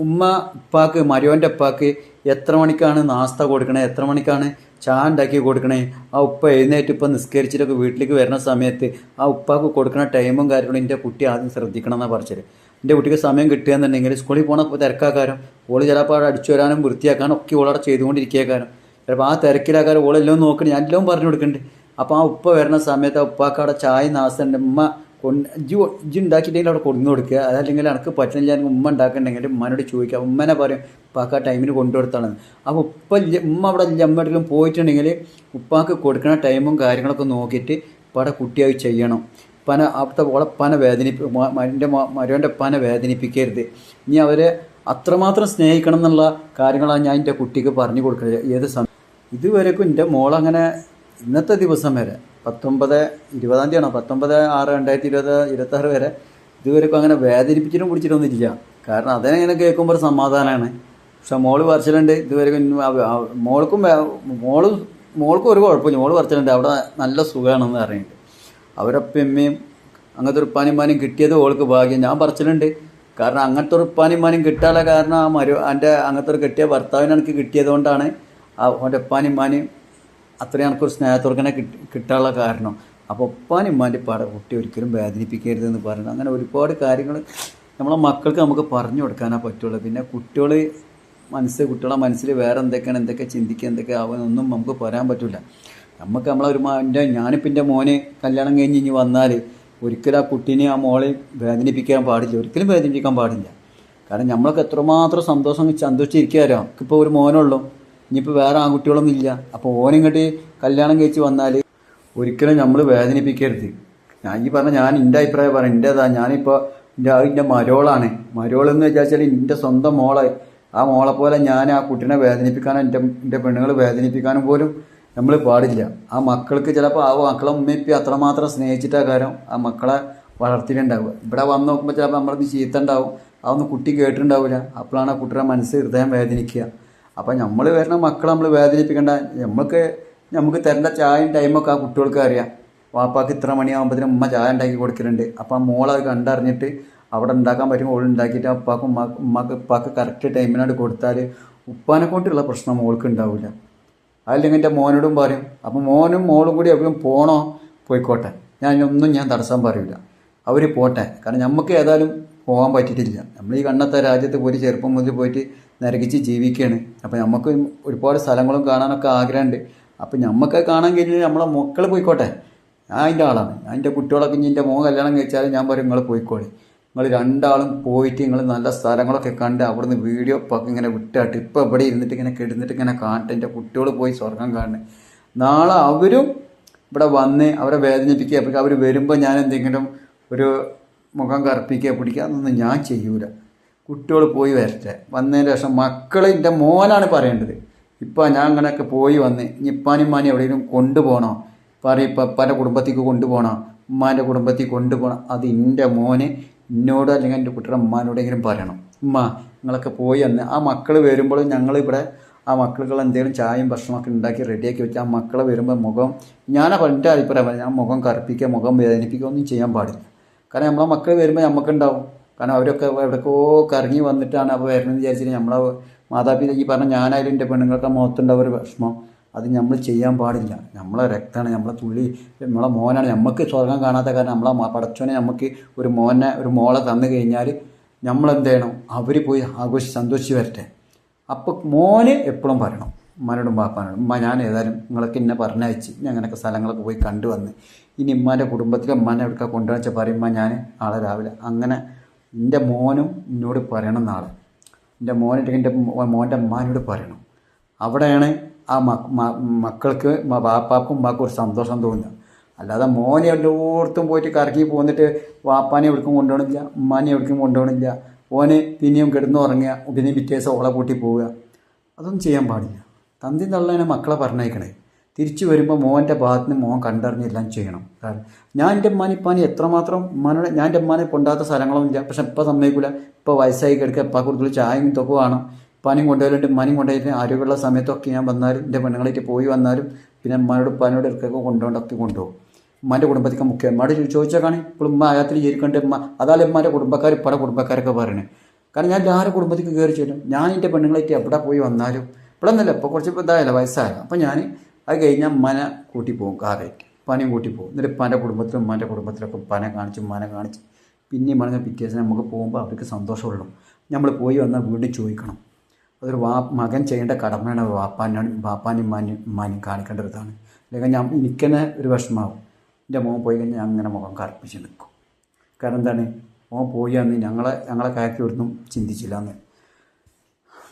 ഉമ്മ ഉപ്പാക്ക് മരുവൻ്റെ ഉപ്പാക്ക് എത്ര മണിക്കാണ് നാസ്ത കൊടുക്കണേ, എത്ര മണിക്കാണ് ചായ ഉണ്ടാക്കി കൊടുക്കണേ, ആ ഉപ്പ എഴുന്നേറ്റ് ഇപ്പം നിസ്കരിച്ചിട്ടൊക്കെ വീട്ടിലേക്ക് വരുന്ന സമയത്ത് ആ ഉപ്പാക്ക് കൊടുക്കുന്ന ടൈമും കാര്യങ്ങളും എൻ്റെ കുട്ടി ആദ്യം ശ്രദ്ധിക്കണം എന്നാണ് പറഞ്ഞത്. എൻ്റെ കുട്ടിക്ക് സമയം കിട്ടുകയെന്നുണ്ടെങ്കിൽ സ്കൂളിൽ പോകണ തിരക്കാക്കാരം ഓള് ചിലപ്പോൾ അവിടെ അടിച്ചു വരാനും വൃത്തിയാക്കാനും ഒക്കെ ഓളവിടെ ചെയ്തുകൊണ്ടിരിക്കാനും ചിലപ്പോൾ ആ തിരക്കിലാക്കാരം ഓളെല്ലാം നോക്കണം. ഞാൻ എല്ലാം പറഞ്ഞു കൊടുക്കുന്നുണ്ട്. അപ്പോൾ ആ ഉപ്പ വരുന്ന സമയത്ത് ആ ഉപ്പാക്ക് അവിടെ ചായ നാസ്ത ഉണ്ട് ഉമ്മ ഇജ്ജ് ഉണ്ടാക്കിയിട്ടെങ്കിൽ അവിടെ കൊണ്ടു കൊടുക്കുക. അതല്ലെങ്കിൽ എനിക്ക് പറ്റുന്നില്ല, എനിക്ക് ഉമ്മ ഉണ്ടാക്കണമെങ്കിൽ ഉമ്മനോട് ചോദിക്കുക. ഉമ്മനെ പറയും ഉപ്പാക്ക് ആ ടൈമിന് കൊണ്ടുകൊടുത്താണെന്ന്. അപ്പോൾ ഉമ്മ അവിടെ എവിടെയെങ്കിലും പോയിട്ടുണ്ടെങ്കിൽ ഉപ്പാക്ക് കൊടുക്കുന്ന ടൈമും കാര്യങ്ങളൊക്കെ നോക്കിയിട്ട് ഉപ്പാടെ കുട്ടിയായി ചെയ്യണം. അവിടുത്തെ ഉളപ്പാനെ എൻ്റെ മരുവൻ്റെ ഉപ്പാനെ വേദനിപ്പിക്കരുത്. ഇനി അവരെ അത്രമാത്രം സ്നേഹിക്കണം എന്നുള്ള കാര്യങ്ങളാണ് ഞാൻ എൻ്റെ കുട്ടിക്ക് പറഞ്ഞു കൊടുക്കുന്നത് ഏത് സമയം. ഇതുവരെക്കും എൻ്റെ മോളങ്ങനെ ഇന്നത്തെ ദിവസം വരെ 20-20 തീയതിയാണോ 19/6/2026 വരെ ഇതുവരെക്കും അങ്ങനെ വേദനിപ്പിച്ചിട്ടും പിടിച്ചിട്ടൊന്നുമില്ല. കാരണം അതിനെങ്ങനെ കേൾക്കുമ്പോൾ ഒരു സമാധാനമാണ്. പക്ഷെ മോള് പറച്ചിലുണ്ട് ഇതുവരെക്കും മോൾക്കും ഒരു കുഴപ്പമില്ല. മോള് പറച്ചിലുണ്ട് അവിടെ നല്ല സുഖമാണെന്ന് പറയുന്നുണ്ട്. അവരപ്പമ്മയും അങ്ങനത്തെ ഒരു ഉപ്പാനിമാനും കിട്ടിയത് ഓൾക്ക് ഭാഗ്യം. ഞാൻ പറച്ചിലുണ്ട്. കാരണം അങ്ങനത്തെ ഒരു ഉപ്പാനിമാനും കിട്ടാനുള്ള കാരണം എൻ്റെ അങ്ങനത്തെ ഒരു കെട്ടിയ ഭർത്താവിന് എനിക്ക് കിട്ടിയത് കൊണ്ടാണ് അവൻ്റെ ഉപ്പാനിമാനും അത്രയും എനിക്കൊരു സ്നേഹത്തോടെ കിട്ടാനുള്ള കാരണം. അപ്പോൾ ഉപ്പാനും ഉമ്മാൻ്റെ പാടെ കുട്ടി ഒരിക്കലും വേദനിപ്പിക്കരുതെന്ന് പറയുന്നത്. അങ്ങനെ ഒരുപാട് കാര്യങ്ങൾ നമ്മളെ മക്കൾക്ക് നമുക്ക് പറഞ്ഞു കൊടുക്കാനേ പറ്റുള്ളൂ. പിന്നെ കുട്ടികളെ മനസ്സിൽ വേറെ എന്തൊക്കെ ചിന്തിക്കുക എന്തൊക്കെ ആവുമെന്നൊന്നും നമുക്ക് പറയാൻ പറ്റില്ല. ഞാനിപ്പോൾ എൻ്റെ മോന് കല്യാണം കഴിഞ്ഞ് ഇനി വന്നാൽ ഒരിക്കലും ആ കുട്ടീനെ ആ മോളെ വേദനിപ്പിക്കാൻ പാടില്ല, ഒരിക്കലും വേദനിപ്പിക്കാൻ പാടില്ല. കാരണം നമ്മളൊക്കെ എത്രമാത്രം സന്തോഷിച്ചിരിക്കാരോ. ഇപ്പോൾ ഒരു മോനുള്ളൂ, ഇനിയിപ്പോൾ വേറെ ആൺകുട്ടികളൊന്നും ഇല്ല. അപ്പോൾ ഓനിങ്ങോട്ട് കല്യാണം കഴിച്ച് വന്നാൽ ഒരിക്കലും നമ്മൾ വേദനിപ്പിക്കരുത്. ഞാൻ എൻ്റെ അഭിപ്രായം പറയാം. ഞാനിപ്പോൾ എൻ്റെ മരോളാണ്. മരോളെന്ന് വിചാരിച്ചാൽ എൻ്റെ സ്വന്തം മോളെ, ആ മോളെ പോലെ ഞാൻ ആ കുട്ടീനെ വേദനിപ്പിക്കാനും എൻ്റെ പെണ്ണുങ്ങൾ വേദനിപ്പിക്കാനും പോലും നമ്മൾ പാടില്ല. ആ മക്കൾക്ക് ചിലപ്പോൾ ആ മക്കളെ ഉമ്മയിപ്പി അത്രമാത്രം സ്നേഹിച്ചിട്ടാ കാര്യം ആ മക്കളെ വളർത്തിയിട്ടുണ്ടാവുക. ഇവിടെ വന്ന് നോക്കുമ്പോൾ ചിലപ്പോൾ നമ്മളത് ചീത്ത ഉണ്ടാവും, അതൊന്നും കുട്ടി കേട്ടിട്ടുണ്ടാവില്ല. അപ്പോഴാണ് ആ കുട്ടിയുടെ ഹൃദയം വേദനിക്കുക. അപ്പം നമ്മൾ വരുന്ന മക്കളെ നമ്മൾ വേദനിപ്പിക്കേണ്ട. നമുക്ക് തരേണ്ട ചായയും ടൈമൊക്കെ ആ കുട്ടികൾക്ക് അറിയാം. വാപ്പാക്ക് ഇത്ര മണിയാകുമ്പോഴത്തേനും ഉമ്മ ചായ ഉണ്ടാക്കി കൊടുക്കലുണ്ട്. അപ്പം ആ മോളത് കണ്ടറിഞ്ഞിട്ട് അവിടെ ഉണ്ടാക്കാൻ പറ്റും ഓൾ ഉണ്ടാക്കിയിട്ട് ഉപ്പാക്ക് കറക്റ്റ് ടൈമിനോട് കൊടുത്താൽ ഉപ്പാനെ കൊണ്ടുള്ള പ്രശ്നം മോൾക്ക് ഉണ്ടാവില്ല. അല്ലെങ്കിൽ എൻ്റെ മോനോടും പറയും. അപ്പം മോനും മോളും കൂടി എപ്പോഴും പോണോ പോയിക്കോട്ടെ, ഞാൻ തടസ്സം പറയില്ല, അവർ പോട്ടെ. കാരണം നമുക്ക് ഏതായാലും പോകാൻ പറ്റിയിട്ടില്ല. നമ്മൾ ഈ കണ്ണത്തെ രാജ്യത്ത് പോയിട്ട് ചെറുപ്പം മുതൽ പോയിട്ട് നരകിച്ച് ജീവിക്കുകയാണ്. അപ്പം നമുക്ക് ഒരുപാട് സ്ഥലങ്ങളും കാണാനൊക്കെ ആഗ്രഹമുണ്ട്. അപ്പം നമുക്ക് കാണാൻ കഴിഞ്ഞാൽ നമ്മളെ മക്കൾ പോയിക്കോട്ടെ. ഞാൻ അതിൻ്റെ ആളാണ്. ഞാൻ എൻ്റെ കുട്ടികളൊക്കെ ഇനി എൻ്റെ മോൻ കല്യാണം കഴിച്ചാലും ഞാൻ പറയും നിങ്ങൾ പോയിക്കോളി, നിങ്ങൾ രണ്ടാളും പോയിട്ട് നിങ്ങൾ നല്ല സ്ഥലങ്ങളൊക്കെ കണ്ട് അവിടുന്ന് വീഡിയോ ഒക്കെ ഇങ്ങനെ വിട്ടാട്ട് ഇപ്പം ഇവിടെ ഇരുന്നിട്ട് ഇങ്ങനെ കിടന്നിട്ട് ഇങ്ങനെ കാണട്ടെ. എൻ്റെ കുട്ടികൾ പോയി സ്വർഗം കാണണേ. നാളെ അവരും ഇവിടെ വന്ന് അവരെ വേദനിപ്പിക്കുക. അപ്പോൾ അവർ വരുമ്പോൾ ഞാൻ എന്തെങ്കിലും ഒരു മുഖം കറുപ്പിക്കുക പിടിക്കുക അതൊന്നും ഞാൻ ചെയ്യൂല. കുട്ടികൾ പോയി വരട്ടെ. വന്നതിന് ശേഷം മക്കൾ എൻ്റെ മോനാണ് പറയേണ്ടത്. ഇപ്പം ഞാൻ അങ്ങനെയൊക്കെ പോയി വന്ന് ഇനി ഇപ്പാനിമ്മാനി എവിടെയെങ്കിലും കൊണ്ടുപോകണോ പറയും. ഇപ്പം പല കുടുംബത്തേക്ക് കൊണ്ടുപോകണോ, ഉമ്മാൻ്റെ കുടുംബത്തിൽ കൊണ്ടുപോകണം, അത് എൻ്റെ മോന് എന്നോട് അല്ലെങ്കിൽ എൻ്റെ കുട്ടിയുടെ ഉമ്മാനോടെങ്കിലും പറയണം. ഉമ്മ നിങ്ങളൊക്കെ പോയി വന്ന് ആ മക്കൾ വരുമ്പോൾ ഞങ്ങളിവിടെ ആ മക്കൾക്ക് എന്തെങ്കിലും ചായയും ഭക്ഷണമൊക്കെ ഉണ്ടാക്കി റെഡിയാക്കി വെച്ചാൽ ആ മക്കളെ വരുമ്പോൾ മുഖം എൻ്റെ അഭിപ്രായം പറയാം, ഞാൻ മുഖം കറുപ്പിക്കുക മുഖം വേദനിപ്പിക്കുക ഒന്നും ചെയ്യാൻ പാടില്ല. കാരണം നമ്മളെ മക്കൾ വരുമ്പോൾ നമുക്കുണ്ടാവും കാരണം അവരൊക്കെ എവിടേക്കോ കറങ്ങി വന്നിട്ടാണ് അപ്പോൾ വരണമെന്ന് വിചാരിച്ചിട്ട് നമ്മളെ മാതാപിതാ ഈ പറഞ്ഞ ഞാനായാലും എൻ്റെ പെണ്ണുങ്ങൾക്ക് മുഖത്തുണ്ടാവും ഒരു വിഷമം. അത് നമ്മൾ ചെയ്യാൻ പാടില്ല. നമ്മളെ രക്തമാണ്, നമ്മളെ തുള്ളി, നമ്മളെ മോനാണ്. നമുക്ക് സ്വർഗം കാണാത്ത കാരണം നമ്മളെ പടച്ചോനെ നമുക്ക് ഒരു മോളെ തന്നു കഴിഞ്ഞാൽ നമ്മളെന്ത് ചെയ്യണം, അവർ പോയി സന്തോഷിച്ച് വരട്ടെ. അപ്പോൾ മോന് എപ്പോഴും പറയണം ഉമ്മാനോടും പാപ്പാനോടും, ഉമ്മ ഞാൻ ഏതായാലും നിങ്ങൾക്ക് ഇന്നെ പറഞ്ഞയച്ച് ഞാൻ അങ്ങനെയൊക്കെ സ്ഥലങ്ങളൊക്കെ പോയി കണ്ടുവന്ന്, ഇനി ഉമ്മാൻ്റെ കുടുംബത്തിലെ ഉമ്മാനെ എവിടെയൊക്കെ കൊണ്ടുവച്ച പറയുമ്പോൾ ഞാൻ നാളെ രാവിലെ അങ്ങനെ എൻ്റെ മോനും എന്നോട് പറയണം. നാളെ എൻ്റെ മോൻ്റെ ഉമ്മാനോട് പറയണം. അവിടെയാണ് ആ മക്കൾക്ക് വാപ്പാക്കും ഉമ്മാക്കും ഒരു സന്തോഷം തോന്നുക. അല്ലാതെ മോനെ എല്ലായിടത്തും പോയിട്ട് കറക്കി പോന്നിട്ട് വാപ്പാനെ എവിടേക്കും കൊണ്ടുപോകണില്ല, ഉമ്മാനെ എവിടേക്കും കൊണ്ടുപോകണില്ല, ഓന് പിന്നെയും കിടന്നുറങ്ങുക, പിന്നെയും പിറ്റേസം ഓളെ കൂട്ടി പോവുക. അതൊന്നും ചെയ്യാൻ പാടില്ല. തന്തി തള്ളേനെ മക്കളെ പറഞ്ഞേക്കണേ. തിരിച്ചു വരുമ്പോൾ മോൻ്റെ ഭാഗത്ത് നിന്ന് മോൻ കണ്ടറിഞ്ഞെല്ലാം ചെയ്യണം. കാരണം ഞാൻ എൻ്റെ ഉമ്മാനിപ്പാനി എത്രമാത്രം ഉമ്മാനോട് ഞാൻ എൻ്റെ ഉമ്മാനെ കൊണ്ടാത്ത സ്ഥലങ്ങളൊന്നും ഇല്ല. പക്ഷെ ഇപ്പം സമ്മതിക്കില്ല. ഇപ്പോൾ വയസ്സായി കിടക്കുക, ഇപ്പം കൂടുതൽ ചായയും തൊക്കെ വേണം. ഉപ്പാനും കൊണ്ടുപോയിട്ട് ഉമ്മാനും കൊണ്ടുപോയിട്ട് ആരോഗ്യമുള്ള സമയത്തൊക്കെ ഞാൻ വന്നാലും എൻ്റെ പെണ്ണുങ്ങളായിട്ട് പോയി വന്നാലും പിന്നെ ഉമ്മാനോട് ഉപ്പാനോട് ഇടയ്ക്കൊക്കെ കൊണ്ടുപോകണ്ടൊക്കെ ഉമ്മാൻ്റെ കുടുംബത്തേക്ക് മുഖ്യം ഉമ്മാട് ചോദിച്ചാൽ ഇപ്പോൾ ഉമ്മ ആയത്തിൽ ജീവിക്കേണ്ട ഉമ്മ അതാലും ഉമ്മാൻ്റെ കുടുംബക്കാർ ഇപ്പടെ കുടുംബക്കാരൊക്കെ പറയണേ. കാരണം ഞാൻ എല്ലാവരും കുടുംബത്തേക്ക് കയറി ചെല്ലും. ഞാൻ എൻ്റെ പെണ്ണുങ്ങളായിട്ട് എവിടെ പോയി വന്നാലും ഇപ്പോഴൊന്നുമില്ല, ഇപ്പോൾ കുറച്ച് ഇതായല്ലോ വയസ്സായല്ലോ. അപ്പോൾ ഞാൻ അത് കഴിഞ്ഞാൽ ഉമ്മാനെ കൂട്ടി പോകും, കാറായിട്ട് ഉപ്പാനെയും കൂട്ടി പോകും. എന്നിട്ട് ഉപ്പാൻ്റെ കുടുംബത്തിലും ഉമ്മാൻ്റെ കുടുംബത്തിലൊക്കെ ഉപ്പാനെ കാണിച്ച് ഉമ്മാനെ കാണിച്ച് പിന്നെയും പറഞ്ഞാൽ പിറ്റേസം നമുക്ക് പോകുമ്പോൾ അവർക്ക് സന്തോഷമുള്ളൂ. നമ്മൾ പോയി വന്നാൽ വീണ്ടും ചോദിക്കണം. അതൊരു മകൻ ചെയ്യേണ്ട കടമയാണ്. വാപ്പാനും ഉമ്മാനും കാണിക്കേണ്ട ഒരു ഇതാണ്. അല്ലെങ്കിൽ എനിക്കെന്നെ ഒരു വിഷമാവും. എൻ്റെ മോൻ പോയി കഴിഞ്ഞാൽ അങ്ങനെ മുഖം കറുപ്പിച്ച് നിൽക്കും. കാരണം എന്താണ്, മോൻ പോയി അന്ന് ഞങ്ങളെ കാര്യത്തിൽ ഒന്നും ചിന്തിച്ചില്ല എന്ന്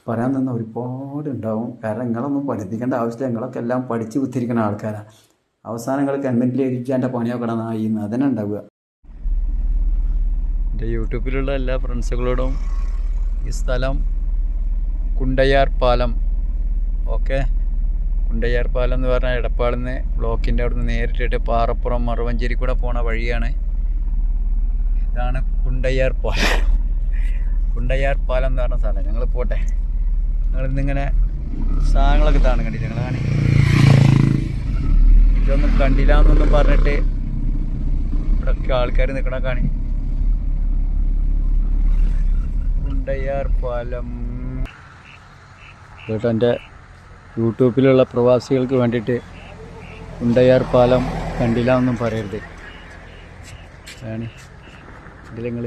പറയാൻ തന്നെ ഒരുപാട് ഉണ്ടാവും. കാരണം നിങ്ങളൊന്നും പഠിപ്പിക്കേണ്ട ആവശ്യമില്ല. നിങ്ങളൊക്കെ എല്ലാം പഠിച്ച് കുത്തിരിക്കുന്ന ആൾക്കാരാണ്. അവസാനം നിങ്ങൾ കൺവെൻറ്റിൽ എഴുതിച്ചാൻ്റെ പണിയൊക്കെ നായിന്ന് അതന്നെ ഉണ്ടാവുക. എൻ്റെ യൂട്യൂബിലുള്ള എല്ലാ ഫ്രണ്ട്സുകളോടും ഈ സ്ഥലം കുണ്ടയാർ പാലം, ഓക്കെ, കുണ്ടയാർ പാലം എന്ന് പറഞ്ഞാൽ എടപ്പാളിൽ നിന്ന് ബ്ലോക്കിൻ്റെ അവിടെ നിന്ന് നേരിട്ടിട്ട് പാറപ്പുറം മറുവഞ്ചേരി കൂടെ പോണ വഴിയാണ്. ഇതാണ് കുണ്ടയാർ പാലം. കുണ്ടയാർ പാലം എന്ന് പറഞ്ഞ സ്ഥലം. ഞങ്ങൾ പോട്ടെ. ഞങ്ങളിന്നിങ്ങനെ സാധനങ്ങളൊക്കെ താണ് കണ്ടില്ല. ഞങ്ങൾ കാണി ഇതൊന്നും കണ്ടില്ല എന്നൊന്നും പറഞ്ഞിട്ട് ഇവിടെയൊക്കെ ആൾക്കാർ നിൽക്കണ കാണി. കുണ്ടയാർ പാലം കേട്ടോ. എൻ്റെ യൂട്യൂബിലുള്ള പ്രവാസികൾക്ക് വേണ്ടിയിട്ട് കുണ്ടയാർ പാലം കണ്ടില്ല എന്നും പറയരുത്. ആണ് ഇതിൽ നിങ്ങൾ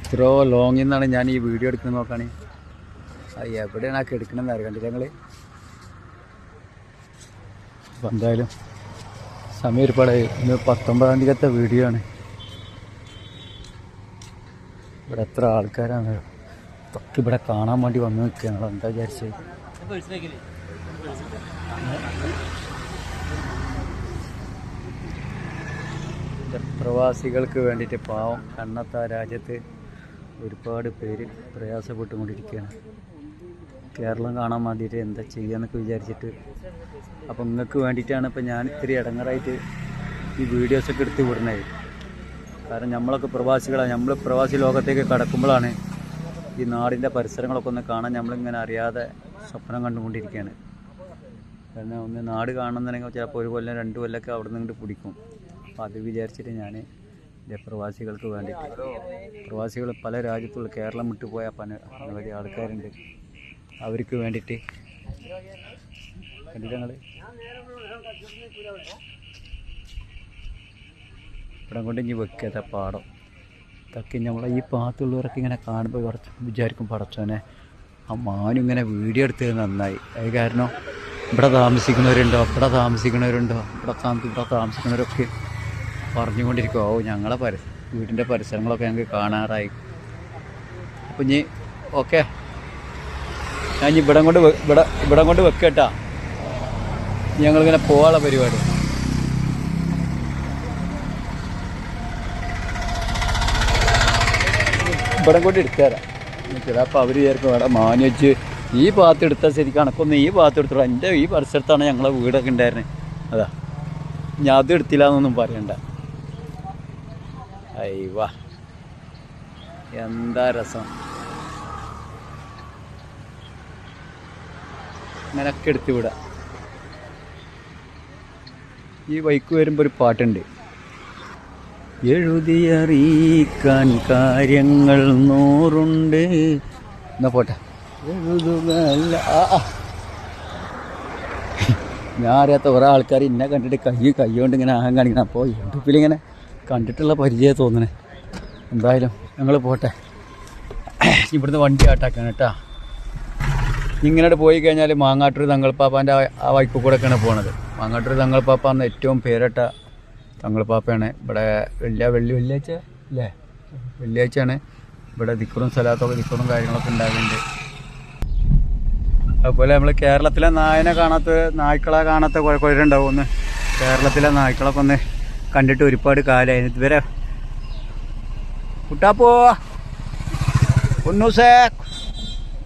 ഇത്രോ ലോങ്ങിൽ നിന്നാണ് ഞാൻ ഈ വീഡിയോ എടുക്കുന്നത്. നോക്കുകയാണെ അത് എവിടെയാണ് ആ എടുക്കണമെന്ന് അറിയാം. കണ്ടില്ല നിങ്ങൾ. അപ്പം എന്തായാലും സമയം ഒരുപാടായി. ഇന്ന് 19-ാം തീയതിത്തെ വീഡിയോ ആണ്. ഇവിടെ എത്ര ആൾക്കാരാണ് തൊക്കെ ഇവിടെ കാണാൻ വേണ്ടി വന്ന് നിൽക്കുക. ഞങ്ങൾ എന്താ വിചാരിച്ചത്, പ്രവാസികൾക്ക് വേണ്ടിയിട്ട് പാവം കണ്ണത്ത രാജ്യത്ത് ഒരുപാട് പേര് പ്രയാസപ്പെട്ടുകൊണ്ടിരിക്കുകയാണ്. കേരളം കാണാൻ വേണ്ടിയിട്ട് എന്താ ചെയ്യാന്നൊക്കെ വിചാരിച്ചിട്ട്. അപ്പം നിങ്ങൾക്ക് വേണ്ടിയിട്ടാണ് ഇപ്പം ഞാൻ ഇത്തിരി ഇടങ്ങറായിട്ട് ഈ വീഡിയോസൊക്കെ എടുത്ത് വിടണത്. കാരണം നമ്മളൊക്കെ പ്രവാസികളാണ്. നമ്മൾ പ്രവാസി ലോകത്തേക്ക് കടക്കുമ്പോഴാണ് ഈ നാടിൻ്റെ പരിസരങ്ങളൊക്കെ ഒന്ന് കാണാൻ നമ്മളിങ്ങനെ അറിയാതെ സ്വപ്നം കണ്ടുകൊണ്ടിരിക്കുകയാണ്. കാരണം ഒന്ന് നാട് കാണണമെന്നുണ്ടെങ്കിൽ ചിലപ്പോൾ 1 കൊല്ലം 2 കൊല്ലമൊക്കെ അവിടെ നിന്ന് പിടിക്കും. അപ്പോൾ അത് വിചാരിച്ചിട്ട് ഞാൻ എൻ്റെ പ്രവാസികൾക്ക് വേണ്ടിയിട്ട്, പ്രവാസികൾ പല രാജ്യത്തുള്ള കേരളം വിട്ടുപോയ അനവധി ആൾക്കാരുണ്ട്, അവർക്ക് വേണ്ടിയിട്ട് കണ്ടിട്ട് ഞങ്ങൾ ഇവിടെ കൊണ്ട് ഇനി വെക്കാത്ത പാടം ഇതൊക്കെ നമ്മളെ ഈ ഭാഗത്തുള്ളവരൊക്കെ ഇങ്ങനെ കാണുമ്പോൾ കുറച്ച് വിചാരിക്കും പടച്ചോനെ ആ മാനും ഇങ്ങനെ വീഡിയോ എടുത്തത് നന്നായി. അത് കാരണം ഇവിടെ താമസിക്കുന്നവരുണ്ടോ, ഇവിടെ താമസിക്കുന്നവരൊക്കെ പറഞ്ഞുകൊണ്ടിരിക്കും, ഓ ഞങ്ങളെ വീടിൻ്റെ പരിസരങ്ങളൊക്കെ ഞങ്ങൾക്ക് കാണാറായി. അപ്പം ഇനി ഓക്കെ, ഞാൻ ഇവിടം കൊണ്ട് വെക്കട്ടാ. ഞങ്ങളിങ്ങനെ പോകാനുള്ള പരിപാടി. ഇവിടം കൊണ്ട് എടുത്തുതരാം. ചിലപ്പോൾ അവർ വിചാരിക്കും ഇവിടെ മാനി വെച്ച് ഈ ഭാഗത്ത് എടുത്താൽ ശരിക്കും കണക്കൊന്ന് ഈ ഭാഗത്ത് എടുത്തോളൂ. എൻ്റെ ഈ പരിസരത്താണ് ഞങ്ങളെ വീടൊക്കെ ഉണ്ടായിരുന്നത്. അതാ ഞാൻ അത് എടുത്തില്ല എന്നൊന്നും പറയണ്ട. അയ്യവാ എന്താ രസം. ഇങ്ങനെയൊക്കെ എടുത്ത് വിടാം. ഈ ബൈക്ക് വരുമ്പോൾ ഒരു പാട്ടുണ്ട്, എഴുതിയറിയിക്കാൻ കാര്യങ്ങൾ 100 എന്നാ പോട്ടെ. എഴുതുകയല്ല ഞാൻ അറിയാത്ത കുറേ ആൾക്കാർ ഇന്നെ കണ്ടിട്ട് കൈ കൊണ്ട് ഇങ്ങനെ ആഹാൻ കാണിക്കണം. അപ്പോൾ യൂട്യൂബിലിങ്ങനെ കണ്ടിട്ടുള്ള പരിചയം തോന്നണേ. എന്തായാലും ഞങ്ങൾ പോട്ടെ. ഇവിടുന്ന് വണ്ടി ആട്ടാക്കാണ് കേട്ടോ. ഇങ്ങനെ പോയി കഴിഞ്ഞാൽ മാങ്ങാട്ടൂർ തങ്ങൾപ്പാപ്പാൻ്റെ ആ വൈപ്പ് കൂടെയൊക്കെയാണ് പോണത്. മാങ്ങാട്ടൂർ തങ്ങൾപ്പാപ്പ എന്ന ഏറ്റവും പേരിട്ട തങ്ങൾപ്പാപ്പയാണ്. ഇവിടെ വെള്ളിയാഴ്ച അല്ലേ, വെള്ളിയാഴ്ചയാണ് ഇവിടെ ദിക്കറും സ്ഥലത്തൊക്കെ ദിക്കറും കാര്യങ്ങളൊക്കെ ഉണ്ടാകുന്നുണ്ട്. അതുപോലെ നമ്മൾ കേരളത്തിലെ നായ്ക്കളെ കാണാത്ത കുറെ ഉണ്ടാവും. ഒന്ന് കേരളത്തിലെ നായ്ക്കളൊക്കെ ഒന്ന് കണ്ടിട്ട് ഒരുപാട് കാലമായി. ഇതുവരെ കുട്ടാപ്പോ ഒന്നൂസേ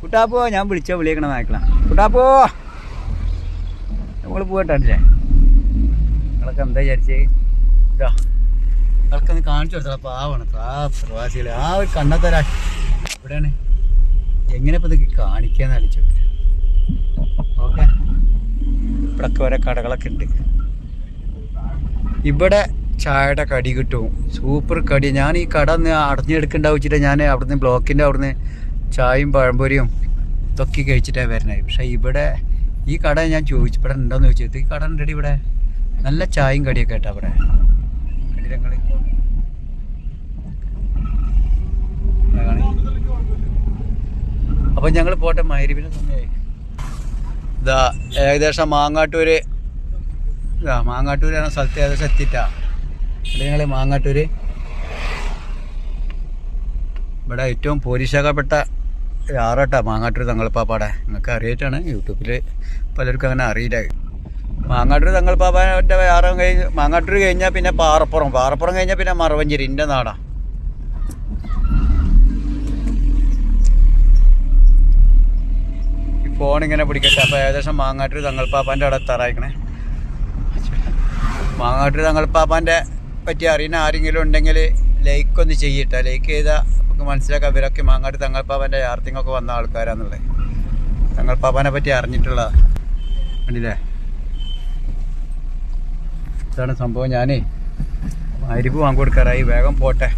കുട്ടാപ്പോ ഞാൻ വിളിക്കണ നായ്ക്കളാ. കുട്ടാപ്പോ നമ്മൾ പോയിട്ടില്ലേ? നിങ്ങളൊക്കെ എന്താ വിചാരിച്ചേ? ഇതാ നിങ്ങൾക്കൊന്ന് കാണിച്ചു കൊടുത്താൽ പാവാണ് പ്രവാസികൾ. ആ ഒരു കണ്ണത്തരാ ഇവിടെയാണ്. എങ്ങനെ ഇപ്പം ഇതൊക്കെ കാണിക്കാന്ന് അടിച്ചു. ഓക്കെ, ഇവിടൊക്കെ ഓരോ കടകളൊക്കെ ഉണ്ട്. ഇവിടെ ചായയുടെ കടി കിട്ടും, സൂപ്പർ കടി. ഞാൻ ഈ കട ഒന്ന് അടഞ്ഞെടുക്കണ്ടാവും വെച്ചിട്ട് ഞാൻ അവിടുന്ന് ബ്ലോക്കിൻ്റെ അവിടുന്ന് ചായയും പഴംപൊരിയും ഇതൊക്കെ കഴിച്ചിട്ടാണ് വരുന്നത്. പക്ഷേ ഇവിടെ ഈ കട ഞാൻ ചോദിച്ചു ഇവിടെ ഉണ്ടോയെന്ന് ചോദിച്ചത്. ഈ കട ഉണ്ടടി ഇവിടെ, നല്ല ചായയും കടിയൊക്കെ കേട്ടോ ഇവിടെ. കടിരങ്ങൾ അപ്പം ഞങ്ങൾ പോട്ടെ. മഗ്‌രിബിന് സമയമായി. ഇതാ ഏകദേശം മാങ്ങാട്ടൂര് എന്ന സ്ഥലത്ത് ഏകദേശം എത്തിയിട്ടാ. ഇവിടെ ഞങ്ങൾ മാങ്ങാട്ടൂർ ഇവിടെ ഏറ്റവും പോലീശാക്കപ്പെട്ട ആറാട്ടാ മാങ്ങാട്ടൂർ തങ്ങൾപ്പാപ്പാടെ. നിങ്ങൾക്ക് അറിയിട്ടാണ്, യൂട്യൂബിൽ പലർക്കും അങ്ങനെ അറിയില്ല. മാങ്ങാട്ടൂർ തങ്ങൾപ്പാപ്പാൻ്റെ ആറം മാങ്ങാട്ടൂർ കഴിഞ്ഞാൽ പിന്നെ പാറപ്പുറം കഴിഞ്ഞാൽ പിന്നെ മറവഞ്ചേരി എൻ്റെ നാടാ. ഈ ഫോണിങ്ങനെ പിടിക്കട്ടെ. അപ്പോൾ ഏകദേശം മാങ്ങാട്ടൂർ തങ്ങൾപ്പാപ്പാൻ്റെ അവിടെ എത്താറായിക്കണേ. മാങ്ങാട്ടൂർ തങ്ങൾപ്പാപ്പാൻ്റെ പറ്റി അറിയുന്ന ആരെങ്കിലും ഉണ്ടെങ്കിൽ ലൈക്ക് ഒന്ന് ചെയ്യട്ടെ. ലൈക്ക് ചെയ്താൽ നമുക്ക് മനസ്സിലാക്കാം ഇവരൊക്കെ മാങ്ങാട്ടൂർ തങ്ങൾപ്പാപ്പാൻ്റെ യാത്രയൊക്കെ വന്ന ആൾക്കാരാന്നുള്ളത്. തങ്ങൾപ്പാപ്പാനെ പറ്റി അറിഞ്ഞിട്ടുള്ള കണ്ടില്ലേ? ഇതാണ് സംഭവം. ഞാനേ മഗ്‌രിബ് വാങ്ങി കൊടുക്കാറായി, വേഗം പോട്ടെ.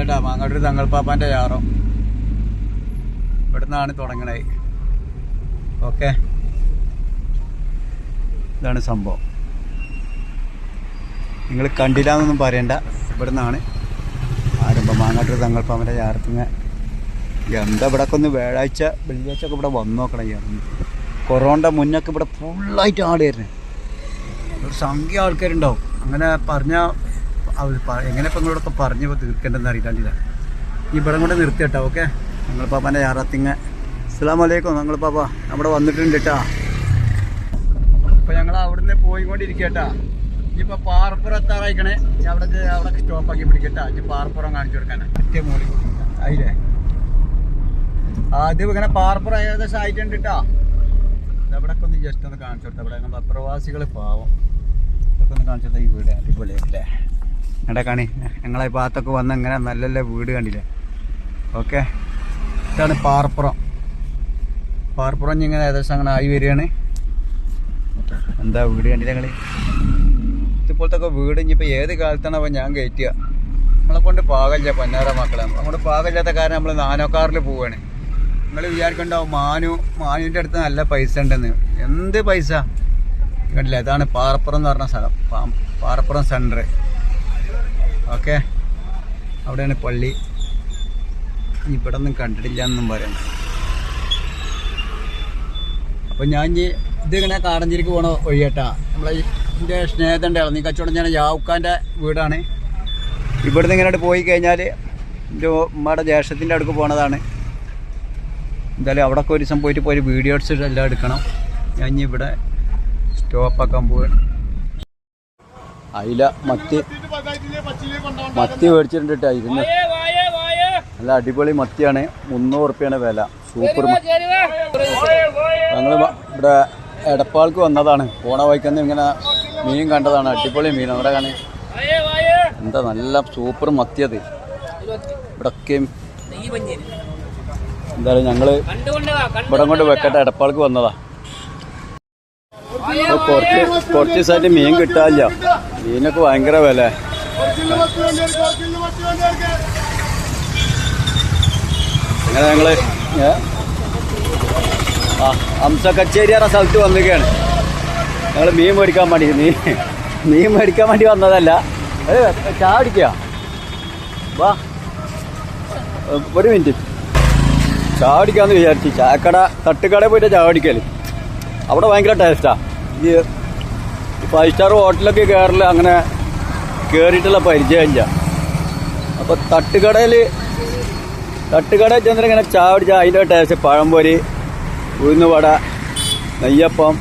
ഇതാ മാങ്ങാട്ടൂർ തങ്ങൾപ്പാപ്പാൻ്റെ യാറോ ഇവിടെ നിന്നാണ് തുടങ്ങണത്. ഓക്കെ, ഇതാണ് സംഭവം. നിങ്ങൾ കണ്ടില്ല എന്നൊന്നും പറയണ്ട. ഇവിടെ നിന്നാണ് ആരംഭം. മാങ്ങാട്ടൂർ തങ്ങൾപ്പാപ്പാൻ്റെ യാത്രത്തിന് എന്താ ഇവിടെയൊക്കെ ഒന്ന് വെള്ളിയാഴ്ച ഒക്കെ ഇവിടെ വന്നു നോക്കണം. കൊറോണയുടെ മുന്നൊക്കെ ഇവിടെ ഫുള്ളായിട്ട് ആളുകാരുന്നു. ഒരു സംഖ്യ ആൾക്കാരുണ്ടാവും. അങ്ങനെ പറഞ്ഞാൽ എങ്ങനെ ഇപ്പം നിങ്ങളോടൊക്കെ പറഞ്ഞ് തീർക്കേണ്ടതെന്ന് അറിയില്ല. ഇവിടെ കൊണ്ട് നിർത്തി കേട്ടോ. ഓക്കെ, തങ്ങൾപ്പാപ്പാൻ്റെ യാത്രത്തിങ്ങ. അസ്സലാമു അലൈക്കും. തങ്ങൾപ്പാപ്പ നമ്മുടെ വന്നിട്ടുണ്ട് കേട്ടോ. അപ്പോൾ ഞങ്ങൾ അവിടുന്ന് പോയിക്കൊണ്ടിരിക്കുക കേട്ടോ. ഇനിയിപ്പോൾ പാറപ്പുറം എത്താറായിക്കണേ. അവിടെ സ്റ്റോപ്പാക്കി പിടിക്കട്ടാ. ഇനി പാറപ്പുറം കാണിച്ചു കൊടുക്കാനാ. മറ്റേ മോളിൽ അതിലേ ആദ്യം ഇങ്ങനെ പാറപ്പുറം ഏകദേശം ആയിട്ടുണ്ട് കേട്ടോ. ഇവിടെയൊക്കെ ഒന്ന് ജസ്റ്റ് ഒന്ന് കാണിച്ചു കൊടുത്താൽ ഇവിടെ പ്രവാസികൾ പാവം. ഇതൊക്കെ ഒന്ന് കാണിച്ചു കൊടുത്താൽ ഈ വീട് അടിപൊളിയായില്ലേ? ഇവിടെ കാണി ഞങ്ങളെ ഭാഗത്തൊക്കെ വന്ന് ഇങ്ങനെ നല്ല നല്ല വീട് കണ്ടില്ലേ? ഓക്കെ, ഇതാണ് പാറപ്പുറം. ഇങ്ങനെ ഏകദേശം അങ്ങനെ ആയി വരികയാണ്. എന്താ വീട് കണ്ടില്ല ഞങ്ങൾ? ഇതുപോലത്തെ വീട് ഇനിയിപ്പോൾ ഏത് കാലത്താണ് അപ്പോൾ ഞാൻ കയറ്റുക? നമ്മളെ കൊണ്ട് പാകമില്ല പൊന്നാര മക്കളെ. നമ്മളെ പാകമില്ലാത്ത കാരണം നമ്മൾ നാനോക്കാറിൽ പോവുകയാണ്. നിങ്ങൾ വിചാരിക്കണ്ടാവും മാനുവിൻ്റെ അടുത്ത് നല്ല പൈസ ഉണ്ടെന്ന്. എന്ത് പൈസ കണ്ടില്ല? ഇതാണ് പാറപ്പുറം എന്ന് പറഞ്ഞ സ്ഥലം, പാറപ്പുറം സെൻറ്റർ. ഓക്കെ, അവിടെയാണ് പള്ളി. ഇവിടെ ഒന്നും കണ്ടിട്ടില്ല എന്നും പറയണം. അപ്പം ഞാൻ ഇനി ഇതിങ്ങനെ കാടഞ്ചേരിക്ക് പോകണ വഴിയേട്ടാ. നമ്മളെ എൻ്റെ സ്നേഹിതൻ്റെ ഇളനീ കച്ചവടം ഞാൻ യാവുക്കാൻ്റെ വീടാണ്. ഇവിടുന്ന് ഇങ്ങനെ പോയി കഴിഞ്ഞാൽ എൻ്റെ ഉമ്മയുടെ ജ്യേഷ്ഠത്തിൻ്റെ അടുക്ക് പോണതാണ്. എന്തായാലും അവിടെയൊക്കെ ഒരു ദിവസം പോയിട്ട് ഒരു വീഡിയോസ് എല്ലാം എടുക്കണം. ഞാൻ ഇനി ഇവിടെ സ്റ്റോപ്പാക്കാൻ പോവുകയാണ്. അയില മത്തി മേടിച്ചിട്ടുണ്ട് കേട്ടോ. ഇരുന്ന് നല്ല അടിപൊളി മത്തിയാണ്. 300 ഉറുപ്പ്യാണ് വില. സൂപ്പർ. ഞങ്ങൾ ഇവിടെ എടപ്പാൾക്ക് വന്നതാണ്. പോണ വഴിക്കന്ന് ഇങ്ങനെ മീൻ കണ്ടതാണ്. അടിപൊളി മീൻ. അവിടെ കാണി എന്താ നല്ല സൂപ്പർ മത്തിയത്. ഇവിടൊക്കെയും എന്തായാലും ഞങ്ങൾ ഇവിടെ കൊണ്ട് വെക്കട്ടെ. എടപ്പാൾക്ക് വന്നതാ. കുറച്ച് ദിവസമായിട്ട് മീൻ കിട്ടാനില്ല. മീനൊക്കെ ഭയങ്കര വില. അങ്ങനെ ഞങ്ങള് ഹംസ കച്ചേരി എന്ന സ്ഥലത്ത് വന്നിരിക്കുകയാണ്. ഞങ്ങൾ മീൻ മേടിക്കാൻ വേണ്ടി വന്നതല്ല. ചായ അടിക്കുക. വാ ഒരു മിനിറ്റ്, ചായ അടിക്കാന്ന് വിചാരിച്ചു. ചായക്കട തട്ടുകടയിൽ പോയിട്ട് ചായ അടിക്കല്. അവിടെ ഭയങ്കര ടേസ്റ്റാണ്. ഈ 5 സ്റ്റാർ ഹോട്ടലൊക്കെ കയറില്ല, അങ്ങനെ കയറിയിട്ടുള്ള പരിചയമില്ല. അപ്പോൾ തട്ടുകടയിൽ ചെന്നിട്ട് ഇങ്ങനെ ചായ അടിച്ചാൽ അതിൻ്റെ ടേസ്റ്റ്. പഴംപൊരി, ഉഴുന്നുവട, നെയ്യപ്പം,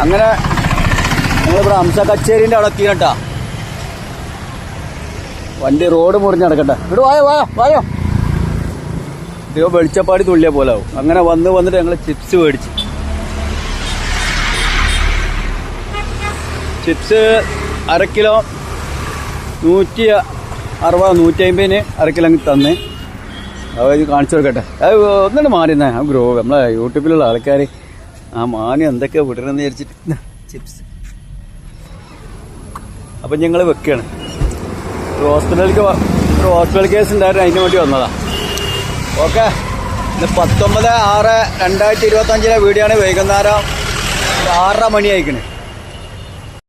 അങ്ങനെ ഞങ്ങളിവിടെ ഹംസ കച്ചേരിൻ്റെ അവിടെ എത്തിയിട്ടാ. വണ്ടി റോഡ് മുറിഞ്ഞ് നടക്കട്ടെ. ഇവിടെ വായോ. ഇതോ വെളിച്ചപ്പാടി തുള്ളിയ പോലെ ആവും. അങ്ങനെ വന്നിട്ട് ഞങ്ങൾ ചിപ്സ് മേടിച്ചു. ചിപ്സ് 1/2 കിലോ 160-150 1/2 കിലോ തന്ന്. അത് കാണിച്ചു കൊടുക്കട്ടെ. അത് ഒന്നിട്ട് മാറിയെന്നേ ആ ഗ്രോ നമ്മളെ യൂട്യൂബിലുള്ള ആൾക്കാർ ആ മാന് എന്തൊക്കെയാണ് വിടണമെന്ന് വിചാരിച്ചിട്ട് ചിപ്സ്. അപ്പം ഞങ്ങൾ വെക്കുകയാണ്. ഒരു ഹോസ്പിറ്റൽ കേസ് ഉണ്ടായിരുന്നു, അതിന് വേണ്ടി വന്നതാണ്. ഓക്കെ, ഇത് 19/6/2025 വീഡിയോ ആണ്. വൈകുന്നേരം 6:30 മണി ആയിക്കണ്.